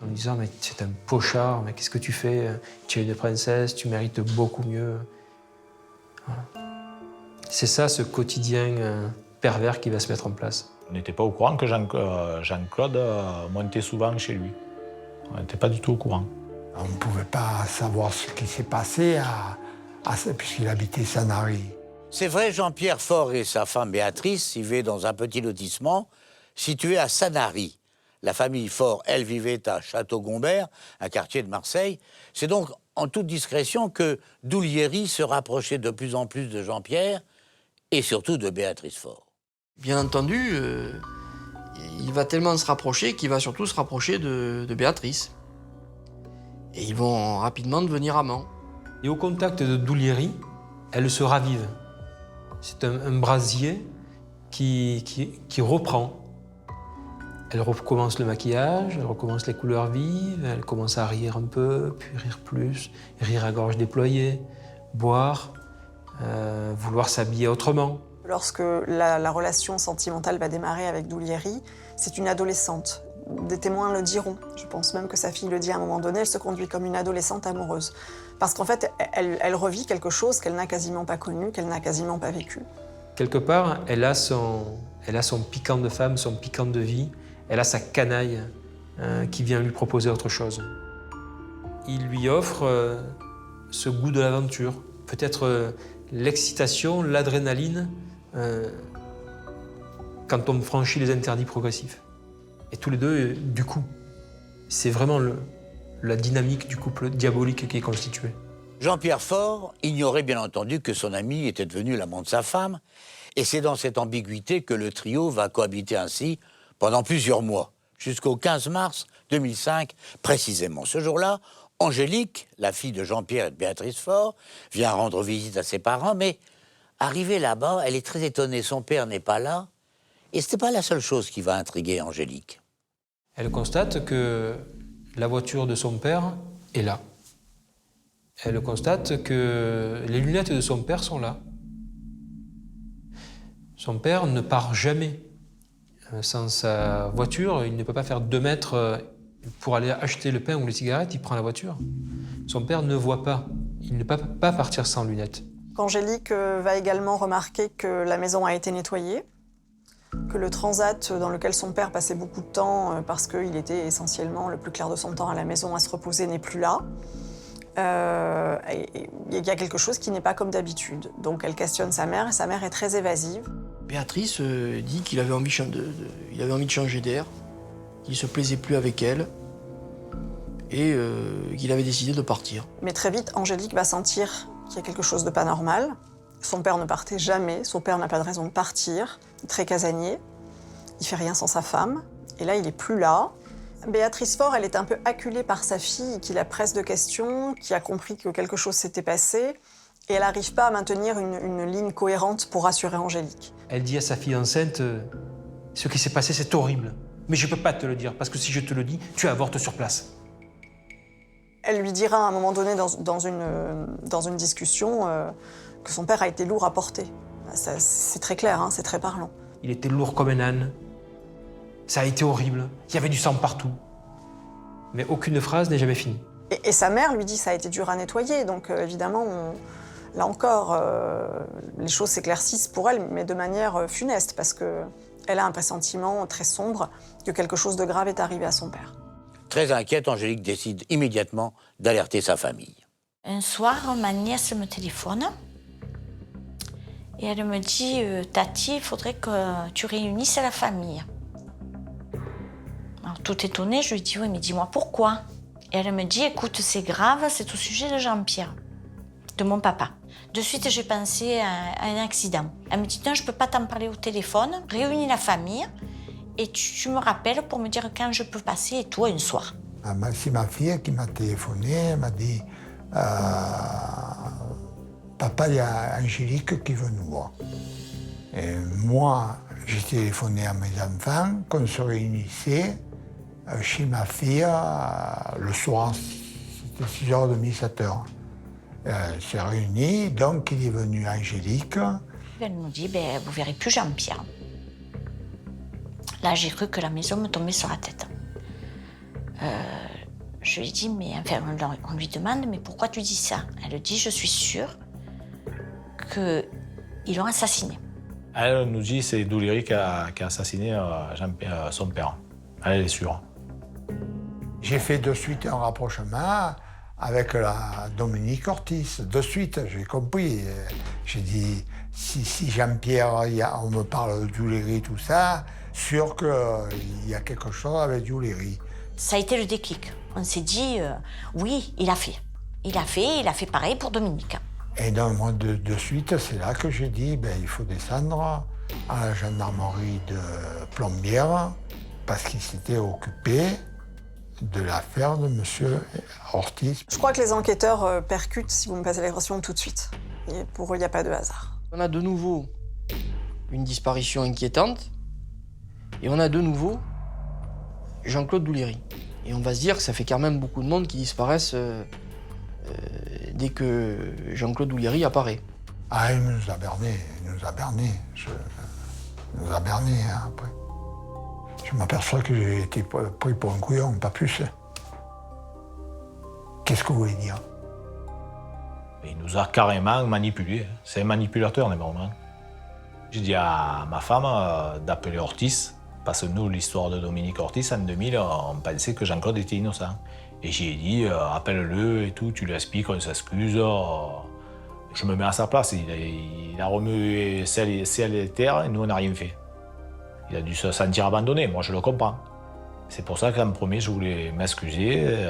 en lui disant « Mais c'est un pochard, mais qu'est-ce que tu fais? Tu es une princesse, tu mérites beaucoup mieux. » Voilà. C'est ça, ce quotidien pervers qui va se mettre en place. On n'était pas au courant que Jean-Claude montait souvent chez lui. On n'était pas du tout au courant. On ne pouvait pas savoir ce qui s'est passé puisqu'il habitait Sanary. C'est vrai, Jean-Pierre Faure et sa femme Béatrice vivaient dans un petit lotissement situé à Sanary. La famille Faure, elle, vivait à Château-Gombert, un quartier de Marseille. C'est donc en toute discrétion que Douliery se rapprochait de plus en plus de Jean-Pierre et surtout de Béatrice Faure. Bien entendu, il va tellement se rapprocher qu'il va surtout se rapprocher de Béatrice. Et ils vont rapidement devenir amants. Et au contact de Douliery, elle se ravive. C'est un brasier qui reprend. Elle recommence le maquillage, elle recommence les couleurs vives, elle commence à rire un peu, puis rire plus, rire à gorge déployée, boire, vouloir s'habiller autrement. Lorsque la relation sentimentale va démarrer avec Douliery, c'est une adolescente. Des témoins le diront. Je pense même que sa fille le dit à un moment donné, elle se conduit comme une adolescente amoureuse. Parce qu'en fait, elle revit quelque chose qu'elle n'a quasiment pas connu, qu'elle n'a quasiment pas vécu. Quelque part, elle a son piquant de femme, son piquant de vie, elle a sa canaille qui vient lui proposer autre chose. Il lui offre ce goût de l'aventure, peut-être l'excitation, l'adrénaline, quand on franchit les interdits progressifs. Et tous les deux, du coup, c'est vraiment la dynamique du couple diabolique qui est constituée. Jean-Pierre Faure ignorait bien entendu que son ami était devenu l'amant de sa femme, et c'est dans cette ambiguïté que le trio va cohabiter ainsi pendant plusieurs mois, jusqu'au 15 mars 2005 précisément. Ce jour-là, Angélique, la fille de Jean-Pierre et de Béatrice Faure, vient rendre visite à ses parents, mais arrivée là-bas, elle est très étonnée, son père n'est pas là, et ce n'est pas la seule chose qui va intriguer Angélique. Elle constate que la voiture de son père est là. Elle constate que les lunettes de son père sont là. Son père ne part jamais sans sa voiture. Il ne peut pas faire 2 mètres pour aller acheter le pain ou les cigarettes, il prend la voiture. Son père ne voit pas. Il ne peut pas partir sans lunettes. Angélique va également remarquer que la maison a été nettoyée, que le transat dans lequel son père passait beaucoup de temps, parce qu'il était essentiellement le plus clair de son temps à la maison à se reposer, n'est plus là. Il y a quelque chose qui n'est pas comme d'habitude. Donc elle questionne sa mère, et sa mère est très évasive. Béatrice dit qu'il avait envie de changer d'air, qu'il ne se plaisait plus avec elle et qu'il avait décidé de partir. Mais très vite, Angélique va sentir qu'il y a quelque chose de pas normal. Son père ne partait jamais, son père n'a pas de raison de partir, il est très casanier, il fait rien sans sa femme, et là il est plus là. Béatrice Faure, elle est un peu acculée par sa fille qui la presse de questions, qui a compris que quelque chose s'était passé, et elle n'arrive pas à maintenir une ligne cohérente pour rassurer Angélique. Elle dit à sa fille enceinte « Ce qui s'est passé, c'est horrible. Mais je ne peux pas te le dire, parce que si je te le dis, tu avortes sur place. » Elle lui dira à un moment donné dans une discussion que son père a été lourd à porter. C'est très clair, hein, c'est très parlant. Il était lourd comme un âne. Ça a été horrible. Il y avait du sang partout. Mais aucune phrase n'est jamais finie. Et sa mère lui dit que ça a été dur à nettoyer. Donc évidemment, là encore, les choses s'éclaircissent pour elle, mais de manière funeste, parce qu'elle a un pressentiment très sombre que quelque chose de grave est arrivé à son père. Très inquiète, Angélique décide immédiatement d'alerter sa famille. Un soir, ma nièce me téléphone et elle me dit « Tati, il faudrait que tu réunisses la famille. » Alors, tout étonnée, je lui dis « Oui, mais dis-moi pourquoi ?» Et elle me dit « Écoute, c'est grave, c'est au sujet de Jean-Pierre, de mon papa. » De suite, j'ai pensé à un accident. Elle me dit « Non, je ne peux pas t'en parler au téléphone, réunis la famille et tu me rappelles pour me dire quand je peux passer et toi, un soir. » C'est ma fille qui m'a téléphoné, elle m'a dit Papa, il y a Angélique qui veut nous voir. Et moi, j'ai téléphoné à mes enfants qu'on se réunissait chez ma fille le soir, c'était 6h30, 7h. Elle s'est réunie, donc il est venu Angélique. Elle nous dit « Vous verrez plus Jean-Pierre. » Là, j'ai cru que la maison me tombait sur la tête. Je lui dis, mais enfin, on lui demande, mais pourquoi tu dis ça? Elle dit, je suis sûre qu'ils l'ont assassiné. Elle nous dit que c'est Douléry qui a assassiné son père. Elle est sûre. J'ai fait de suite un rapprochement avec la Dominique Ortiz. De suite, j'ai compris. J'ai dit, si Jean-Pierre, on me parle de Douléry, tout ça, sûr qu'il y a quelque chose avec Douléry. Ça a été le déclic. On s'est dit, oui, il a fait. Il a fait pareil pour Dominique. Et donc, moi, de suite, c'est là que j'ai dit, il faut descendre à la gendarmerie de Plombières parce qu'il s'était occupé de l'affaire de M. Ortiz. Je crois que les enquêteurs percutent, si vous me passez l'expression, tout de suite. Et pour eux, il n'y a pas de hasard. On a de nouveau une disparition inquiétante et on a de nouveau Jean-Claude Douléry. Et on va se dire que ça fait quand même beaucoup de monde qui disparaissent dès que Jean-Claude Douléry apparaît. Ah, il nous a bernés, il nous a bernés. Il nous a bernés, hein, après. Je m'aperçois que j'ai été pris pour un couillon, pas plus. Qu'est-ce que vous voulez dire? Il nous a carrément manipulés. C'est un manipulateur, normalement. J'ai dit à ma femme d'appeler Ortiz, parce que nous, l'histoire de Dominique Ortiz, en 2000, on pensait que Jean-Claude était innocent. Et j'ai dit, appelle-le et tout, tu lui expliques, on s'excuse. Je me mets à sa place. Il a remué ciel et terre et nous, on n'a rien fait. Il a dû se sentir abandonné, moi je le comprends. C'est pour ça qu'en premier, je voulais m'excuser.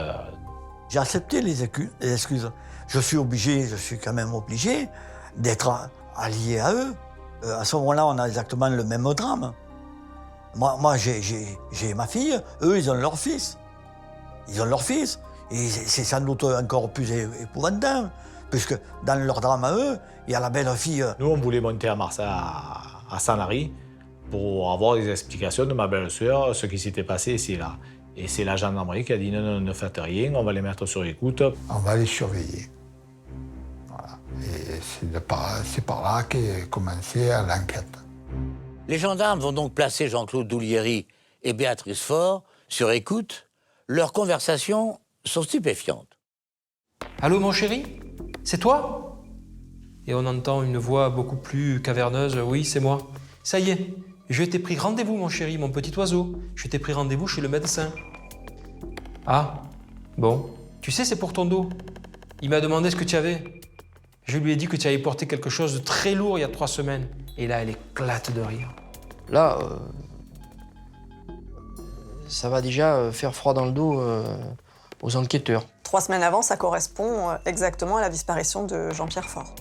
J'ai accepté les excuses. Je suis quand même obligé d'être allié à eux. À ce moment-là, on a exactement le même drame. Moi j'ai ma fille, eux, ils ont leur fils. Ils ont leur fils. Et c'est sans doute encore plus épouvantable, puisque dans leur drame à eux, il y a la belle fille. Nous, on voulait monter à Marseille, à Sanary, pour avoir des explications de ma belle-sœur, ce qui s'était passé ici et là. Et c'est la gendarmerie qui a dit non, ne faites rien, on va les mettre sur écoute. On va les surveiller. Voilà. Et c'est par là qu'est commencée l'enquête. Les gendarmes vont donc placer Jean-Claude Doulieri et Béatrice Faure sur écoute. Leurs conversations sont stupéfiantes. Allô, mon chéri? C'est toi? Et on entend une voix beaucoup plus caverneuse. Oui, c'est moi. Ça y est, je t'ai pris rendez-vous, mon chéri, mon petit oiseau. Je t'ai pris rendez-vous chez le médecin. Ah, bon. Tu sais, c'est pour ton dos. Il m'a demandé ce que tu avais. Je lui ai dit que tu avais porté quelque chose de très lourd il y a 3 semaines. Et là, elle éclate de rire. Là, ça va déjà faire froid dans le dos aux enquêteurs. 3 semaines avant, ça correspond exactement à la disparition de Jean-Pierre Faure.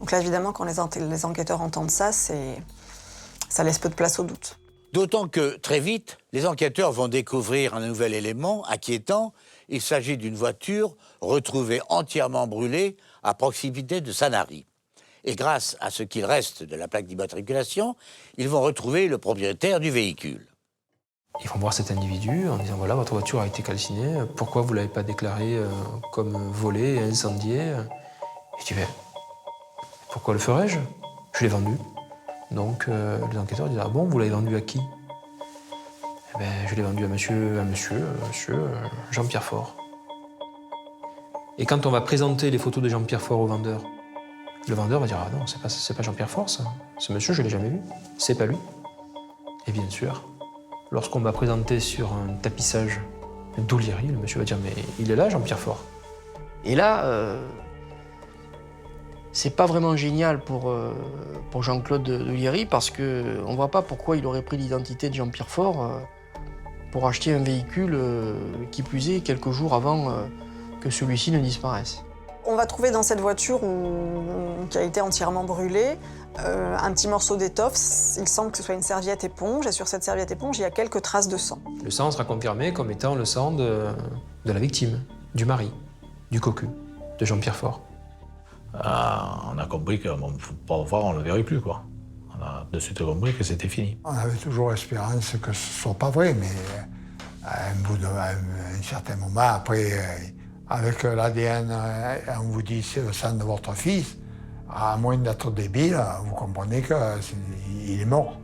Donc là, évidemment, quand les enquêteurs entendent ça, ça laisse peu de place au doute. D'autant que, très vite, les enquêteurs vont découvrir un nouvel élément inquiétant. Il s'agit d'une voiture retrouvée entièrement brûlée à proximité de Sanary. Et grâce à ce qu'il reste de la plaque d'immatriculation, ils vont retrouver le propriétaire du véhicule. Ils vont voir cet individu en disant, voilà, votre voiture a été calcinée, pourquoi vous ne l'avez pas déclarée comme volée et incendiée? Je dis, mais pourquoi le ferais-je? Je l'ai vendue. Donc les enquêteurs disent, ah bon, vous l'avez vendu à qui? Eh ben, je l'ai vendu à monsieur Jean-Pierre Faure. Et quand on va présenter les photos de Jean-Pierre Faure au vendeur, le vendeur va dire, ah non, c'est pas Jean-Pierre Faure, ça. Ce monsieur, je ne l'ai jamais vu. C'est pas lui. Et bien sûr, lorsqu'on va présenter sur un tapissage Doulieri, le monsieur va dire, mais il est là, Jean-Pierre Faure. Et là, c'est pas vraiment génial pour Jean-Claude Doulieri parce qu'on ne voit pas pourquoi il aurait pris l'identité de Jean-Pierre Faure pour acheter un véhicule qui plus est quelques jours avant que celui-ci ne disparaisse. On va trouver dans cette voiture qui a été entièrement brûlée un petit morceau d'étoffe. Il semble que ce soit une serviette éponge et sur cette serviette éponge, il y a quelques traces de sang. Le sang sera confirmé comme étant le sang de la victime, du mari, du cocu, de Jean-Pierre Faure. On a compris que mon pauvre, on ne le verrait plus, quoi. On a de suite compris que c'était fini. On avait toujours l'espérance que ce ne soit pas vrai, mais à un certain moment, après, avec l'ADN, on vous dit c'est le sang de votre fils, à moins d'être débile, vous comprenez qu'il est mort.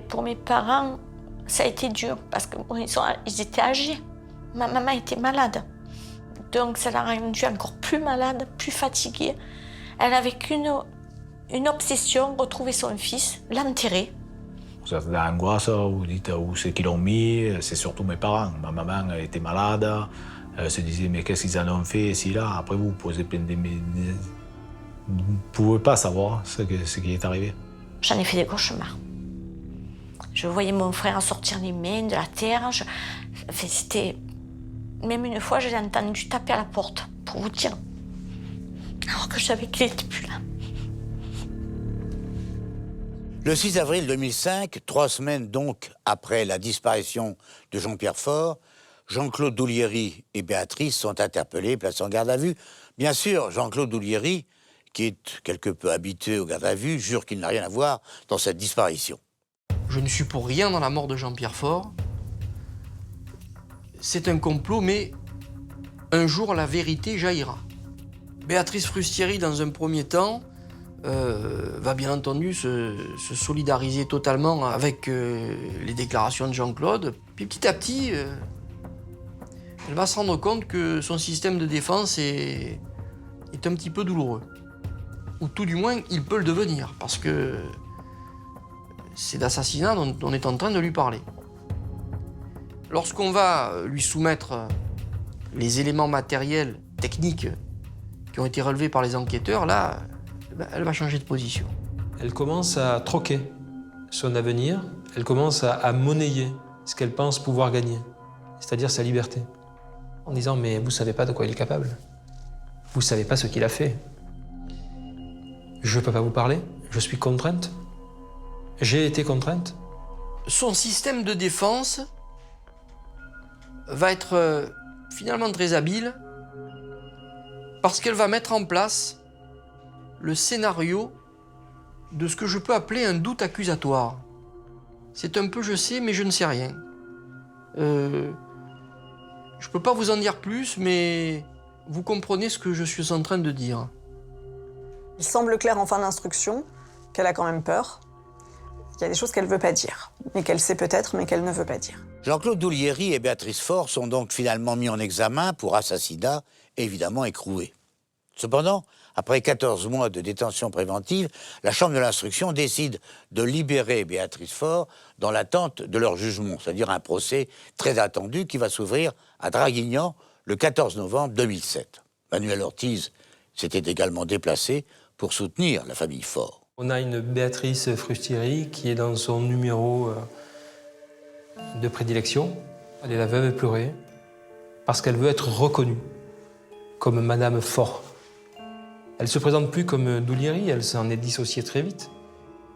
Pour mes parents, ça a été dur parce qu'ils étaient âgés. Ma maman était malade. Donc ça l'a rendue encore plus malade, plus fatiguée. Elle avait qu'une obsession, retrouver son fils, l'enterrer. Vous êtes dans l'angoisse, vous dites où c'est qu'ils l'ont mis, c'est surtout mes parents. Ma maman elle était malade, elle se disait mais qu'est-ce qu'ils en ont fait ici là. Après vous posez plein de... Vous ne pouvez pas savoir ce qui est arrivé. J'en ai fait des cauchemars. Je voyais mon frère sortir les mains de la terre. C'était... Même une fois, je l'ai entendu taper à la porte, pour vous dire. Alors que je savais qu'il n'était plus là. Le 6 avril 2005, 3 semaines donc après la disparition de Jean-Pierre Faure, Jean-Claude Doulieri et Béatrice sont interpellés, placés en garde à vue. Bien sûr, Jean-Claude Doulieri, qui est quelque peu habitué aux gardes à vue, jure qu'il n'a rien à voir dans cette disparition. Je ne suis pour rien dans la mort de Jean-Pierre Faure. C'est un complot, mais un jour la vérité jaillira. Béatrice Frustieri, dans un premier temps, va bien entendu se solidariser totalement avec les déclarations de Jean-Claude. Puis petit à petit, elle va se rendre compte que son système de défense est est un petit peu douloureux. Ou tout du moins, il peut le devenir, parce que c'est d'assassinat dont on est en train de lui parler. Lorsqu'on va lui soumettre les éléments matériels, techniques, qui ont été relevés par les enquêteurs, là, elle va changer de position. Elle commence à troquer son avenir, elle commence à monnayer ce qu'elle pense pouvoir gagner, c'est-à-dire sa liberté. En disant, mais vous ne savez pas de quoi il est capable. Vous ne savez pas ce qu'il a fait. Je ne peux pas vous parler, je suis contrainte. J'ai été contrainte. Son système de défense va être finalement très habile parce qu'elle va mettre en place le scénario de ce que je peux appeler un doute accusatoire. C'est un peu je sais, mais je ne sais rien. Je ne peux pas vous en dire plus, mais vous comprenez ce que je suis en train de dire. Il semble clair en fin d'instruction qu'elle a quand même peur. Il y a des choses qu'elle ne veut pas dire, mais qu'elle sait peut-être, mais qu'elle ne veut pas dire. Jean-Claude Doulieri et Béatrice Faure sont donc finalement mis en examen pour assassinat, évidemment écroué. Cependant, après 14 mois de détention préventive, la Chambre de l'instruction décide de libérer Béatrice Faure dans l'attente de leur jugement, c'est-à-dire un procès très attendu qui va s'ouvrir à Draguignan le 14 novembre 2007. Manuel Ortiz s'était également déplacé pour soutenir la famille Faure. On a une Béatrice Frustieri qui est dans son numéro de prédilection. Elle est la veuve éplorée parce qu'elle veut être reconnue comme Madame Faure. Elle ne se présente plus comme Doulieri, elle s'en est dissociée très vite.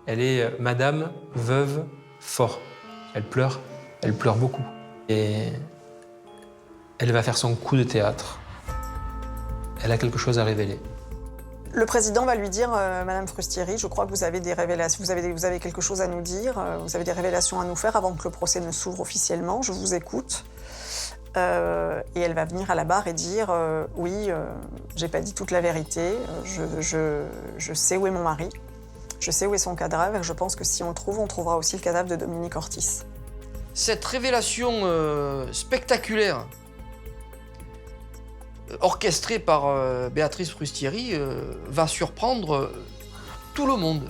Elle est Madame Veuve Faure. Elle pleure beaucoup. Et elle va faire son coup de théâtre. Elle a quelque chose à révéler. Le président va lui dire, Madame Frustieri, je crois que vous avez des révélations, vous avez quelque chose à nous dire, vous avez des révélations à nous faire avant que le procès ne s'ouvre officiellement, je vous écoute. Et elle va venir à la barre et dire, oui, j'ai pas dit toute la vérité, je sais où est mon mari, je sais où est son cadavre, et je pense que si on le trouve, on trouvera aussi le cadavre de Dominique Ortiz. Cette révélation spectaculaire, orchestrée par Béatrice Frustieri, va surprendre tout le monde.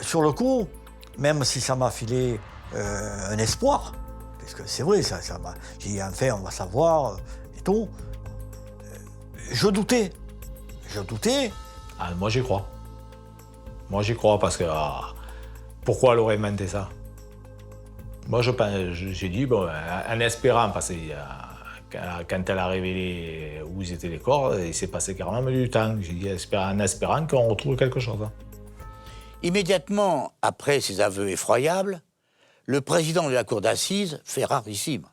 Sur le coup, même si ça m'a filé un espoir, parce que c'est vrai, ça m'a... J'ai dit, enfin, on va savoir, et tout. Je doutais. Ah, moi, j'y crois. Moi, j'y crois parce que... pourquoi elle aurait inventé ça? Moi, j'ai dit, bon, en espérant, parce que quand elle a révélé où étaient les corps, il s'est passé carrément du temps. J'ai dit, en espérant qu'on retrouve quelque chose. Immédiatement après ces aveux effroyables, le président de la cour d'assises fait rarissime.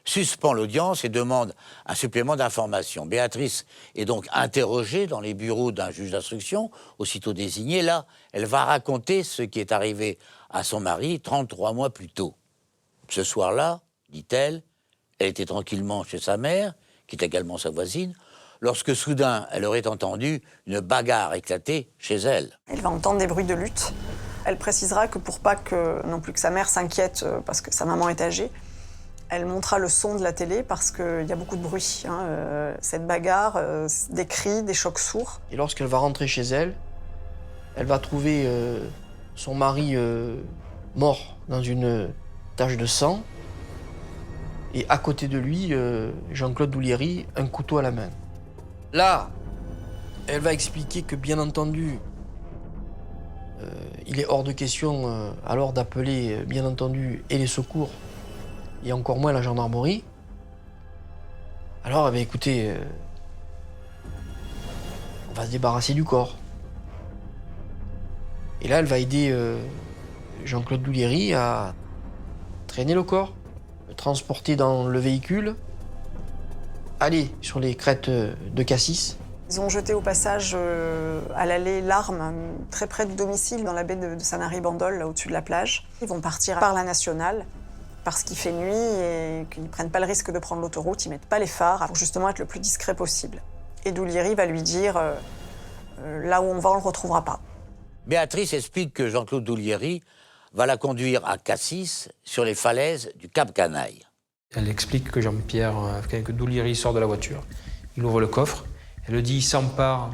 Suspend l'audience et demande un supplément d'information. Béatrice est donc interrogée dans les bureaux d'un juge d'instruction, aussitôt désigné. Là, elle va raconter ce qui est arrivé à son mari 33 mois plus tôt. Ce soir-là, dit-elle, elle était tranquillement chez sa mère, qui est également sa voisine, lorsque soudain, elle aurait entendu une bagarre éclater chez elle. Elle va entendre des bruits de lutte. Elle précisera que pour pas que non plus que sa mère s'inquiète parce que sa maman est âgée, elle montera le son de la télé parce qu'il y a beaucoup de bruit. Cette bagarre, des cris, des chocs sourds. Et lorsqu'elle va rentrer chez elle, elle va trouver son mari mort dans une tache de sang. Et à côté de lui, Jean-Claude Doulieri, un couteau à la main. Là, elle va expliquer que, bien entendu, il est hors de question alors d'appeler, bien entendu, et les secours, et encore moins la gendarmerie. Alors, eh bien, écoutez, on va se débarrasser du corps. Et là, elle va aider Jean-Claude Doulieri à traîner le corps, le transporter dans le véhicule, aller sur les crêtes de Cassis. Ils ont jeté au passage à l'allée l'arme très près du domicile, dans la baie de Sanary-Bandol, là au-dessus de la plage. Ils vont partir par la nationale parce qu'il fait nuit et qu'ils ne prennent pas le risque de prendre l'autoroute, ils ne mettent pas les phares pour justement être le plus discret possible. Et Doulieri va lui dire là où on va, on ne le retrouvera pas. Béatrice explique que Jean-Claude Doulieri va la conduire à Cassis, sur les falaises du Cap Canaille. Elle explique que que Doulieri sort de la voiture, il ouvre le coffre, Elle dit, il s'empare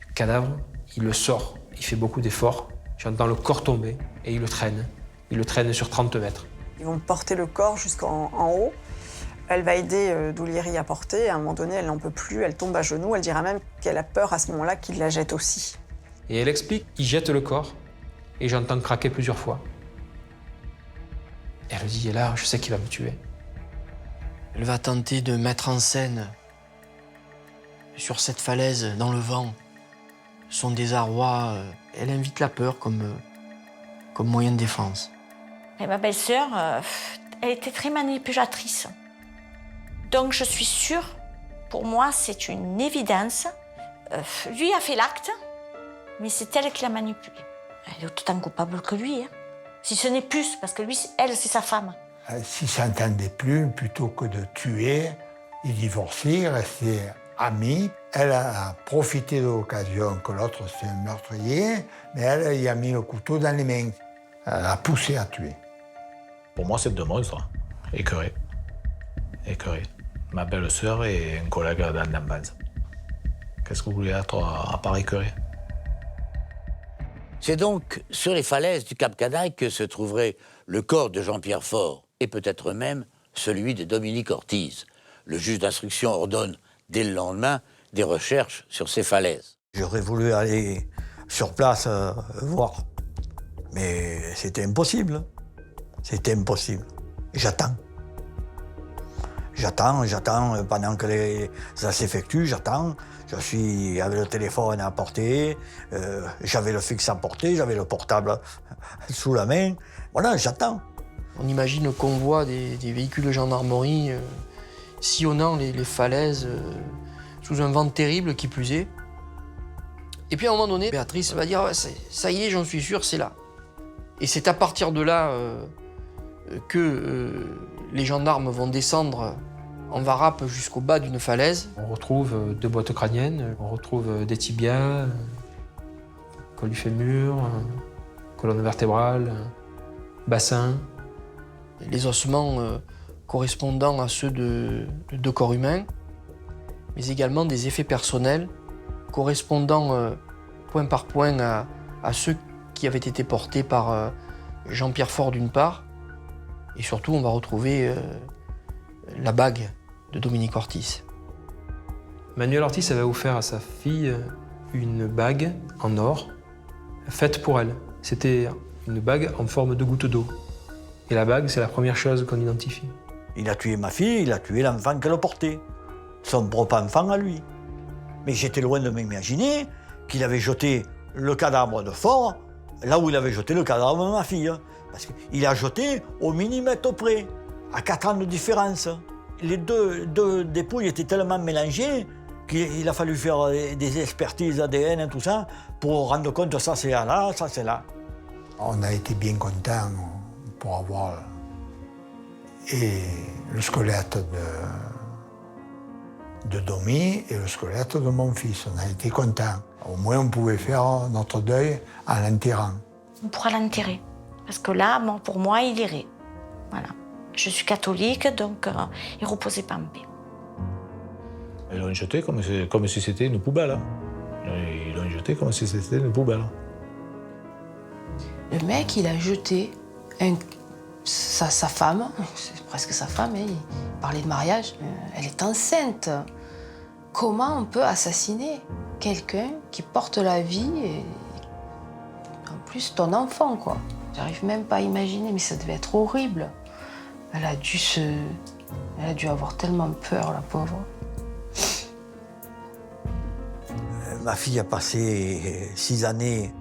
du cadavre, il le sort, il fait beaucoup d'efforts. J'entends le corps tomber et il le traîne. Il le traîne sur 30 mètres. Ils vont porter le corps jusqu'en haut. Elle va aider Doulieri à porter. À un moment donné, elle n'en peut plus, elle tombe à genoux. Elle dira même qu'elle a peur à ce moment-là qu'il la jette aussi. Et elle explique qu'il jette le corps et j'entends craquer plusieurs fois. Et elle dit, et là, je sais qu'il va me tuer. Elle va tenter de mettre en scène, sur cette falaise, dans le vent, son désarroi. Elle invite la peur comme moyen de défense. Et ma belle-sœur, elle était très manipulatrice. Donc je suis sûre, pour moi, c'est une évidence. Lui a fait l'acte, mais c'est elle qui l'a manipulé. Elle est autant coupable que lui, hein. Si ce n'est plus, parce que lui, elle, c'est sa femme. S'ils ne s'entendaient plus, plutôt que de tuer, ils divorçaient, ils restaient amis. Elle a profité de l'occasion que l'autre, c'est un meurtrier, mais elle y a mis le couteau dans les mains. Elle a poussé à tuer. Pour moi, c'est deux monstres. Écœurés. Écœurés. Ma belle-sœur et un collègue d'enfance. Qu'est-ce que vous voulez être à part écœuré? C'est donc sur les falaises du Cap Canaille que se trouverait le corps de Jean-Pierre Faure, et peut-être même celui de Dominique Ortiz. Le juge d'instruction ordonne, dès le lendemain, des recherches sur ces falaises. J'aurais voulu aller sur place voir, mais c'était impossible. C'était impossible. J'attends. J'attends pendant que ça s'effectue, j'attends. Je suis avec le téléphone à portée, j'avais le fixe à portée, j'avais le portable sous la main. Voilà, j'attends. On imagine qu'on voit des véhicules de gendarmerie sillonnant les falaises sous un vent terrible qui plus est. Et puis à un moment donné, Béatrice va dire ça y est, j'en suis sûr, c'est là. Et c'est à partir de là que les gendarmes vont descendre en varap jusqu'au bas d'une falaise. On retrouve 2 boîtes crâniennes, on retrouve des tibias, col du fémur, colonne vertébrale, bassin. Les ossements correspondant à ceux de 2 corps humains, mais également des effets personnels correspondant point par point à ceux qui avaient été portés par Jean-Pierre Faure d'une part, et surtout on va retrouver la bague de Dominique Ortiz. Manuel Ortiz avait offert à sa fille une bague en or faite pour elle. C'était une bague en forme de goutte d'eau. Et la bague, c'est la première chose qu'on identifie. Il a tué ma fille, il a tué l'enfant qu'elle portait. Son propre enfant à lui. Mais j'étais loin de m'imaginer qu'il avait jeté le cadavre de Faure là où il avait jeté le cadavre de ma fille. Parce qu'il a jeté au millimètre près, à 4 ans de différence. Les deux dépouilles étaient tellement mélangées qu'il a fallu faire des expertises ADN et tout ça pour rendre compte que ça c'est là, ça c'est là. On a été bien contents pour avoir et le squelette de Domi et le squelette de mon fils. On a été contents. Au moins on pouvait faire notre deuil en l'enterrant. On pourra l'enterrer. Parce que là, bon, pour moi, il irait. Voilà. Je suis catholique, donc il reposait pas en paix. Ils l'ont jeté comme si c'était une poubelle. Hein. Ils l'ont jeté comme si c'était une poubelle. Le mec, il a jeté sa femme, c'est presque sa femme, hein, il parlait de mariage, elle est enceinte. Comment on peut assassiner quelqu'un qui porte la vie et en plus ton enfant, quoi. J'arrive même pas à imaginer, mais ça devait être horrible. Elle a dû avoir tellement peur, la pauvre. Ma fille a passé 6 années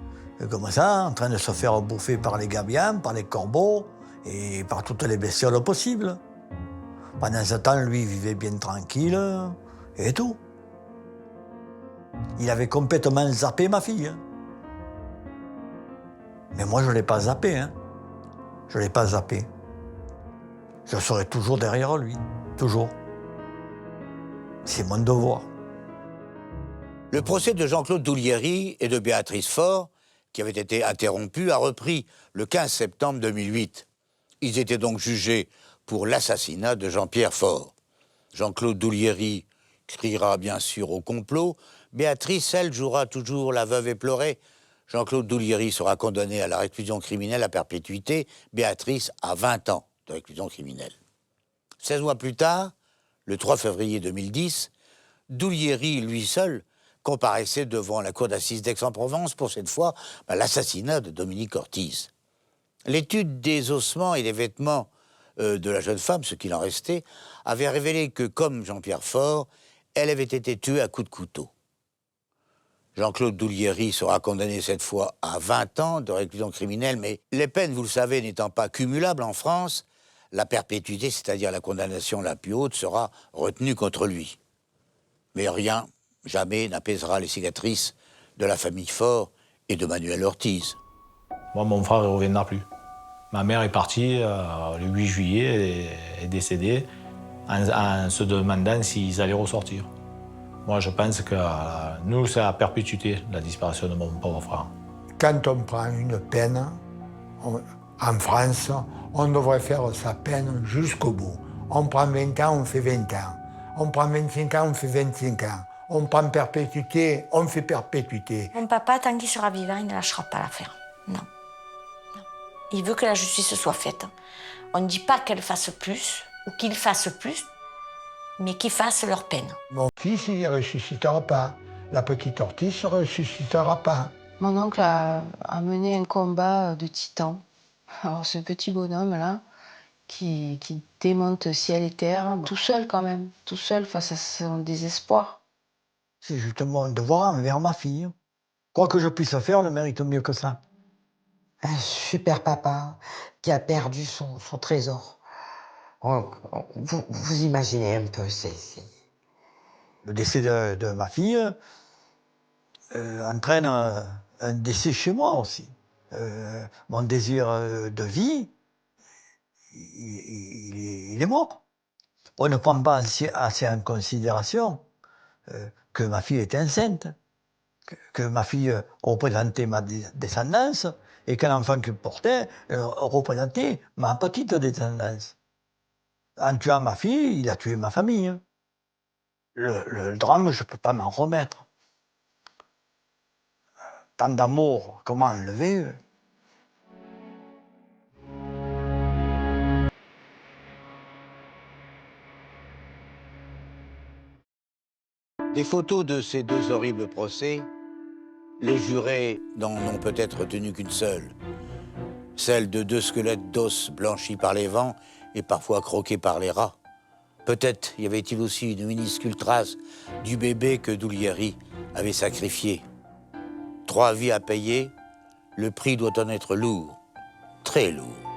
comme ça, en train de se faire bouffer par les gabiens, par les corbeaux et par toutes les bestioles possibles. Pendant ce temps, lui, il vivait bien tranquille et tout. Il avait complètement zappé ma fille. Hein. Mais moi, je ne l'ai pas zappé. Hein. Je ne l'ai pas zappé. Je serai toujours derrière lui. Toujours. C'est mon devoir. Le procès de Jean-Claude Doulieri et de Béatrice Faure, qui avait été interrompu, a repris le 15 septembre 2008. Ils étaient donc jugés pour l'assassinat de Jean-Pierre Faure. Jean-Claude Doulieri, criera bien sûr au complot. Béatrice, elle, jouera toujours la veuve éplorée. Jean-Claude Douliery sera condamné à la réclusion criminelle à perpétuité. Béatrice à 20 ans de réclusion criminelle. 16 mois plus tard, le 3 février 2010, Douliery, lui seul, comparaissait devant la cour d'assises d'Aix-en-Provence pour cette fois l'assassinat de Dominique Ortiz. L'étude des ossements et des vêtements de la jeune femme, ce qu'il en restait, avait révélé que, comme Jean-Pierre Faure, elle avait été tuée à coups de couteau. Jean-Claude Douliery sera condamné cette fois à 20 ans de réclusion criminelle, mais les peines, vous le savez, n'étant pas cumulables en France, la perpétuité, c'est-à-dire la condamnation la plus haute, sera retenue contre lui. Mais rien, jamais, n'apaisera les cicatrices de la famille Faure et de Manuel Ortiz. Moi, mon frère ne reviendra plus. Ma mère est partie le 8 juillet, est décédée, en se demandant s'ils allaient ressortir. Moi, je pense que nous, c'est la perpétuité, la disparition de mon pauvre frère. Quand on prend une peine, en France, on devrait faire sa peine jusqu'au bout. On prend 20 ans, on fait 20 ans. On prend 25 ans, on fait 25 ans. On prend perpétuité, on fait perpétuité. Mon papa, tant qu'il sera vivant, il ne lâchera pas l'affaire. Non. Non. Il veut que la justice soit faite. On ne dit pas qu'elle fasse plus, ou qu'il fasse plus, mais qu'ils fassent leur peine. Mon fils, il ne ressuscitera pas. La petite Ortiz ne ressuscitera pas. Mon oncle a mené un combat de titan. Alors ce petit bonhomme-là, qui démonte ciel et terre, tout seul quand même, tout seul face à son désespoir. C'est justement un devoir envers ma fille. Quoi que je puisse faire, ne mérite mieux que ça. Un super papa qui a perdu son trésor. Vous imaginez un peu, Le décès de ma fille entraîne un décès chez moi aussi. Mon désir de vie, il est mort. On ne prend pas assez en considération que ma fille était enceinte, que ma fille représentait ma descendance et qu'un enfant que je portais représentait ma petite descendance. En tuant ma fille, il a tué ma famille. Le drame, je ne peux pas m'en remettre. Tant d'amour, comment enlever Des photos de ces deux horribles procès, les jurés n'en ont peut-être retenu qu'une seule. Celle de deux squelettes d'os blanchis par les vents et parfois croqués par les rats. Peut-être y avait-il aussi une minuscule trace du bébé que Douliery avait sacrifié. 3 vies à payer, le prix doit en être lourd, très lourd.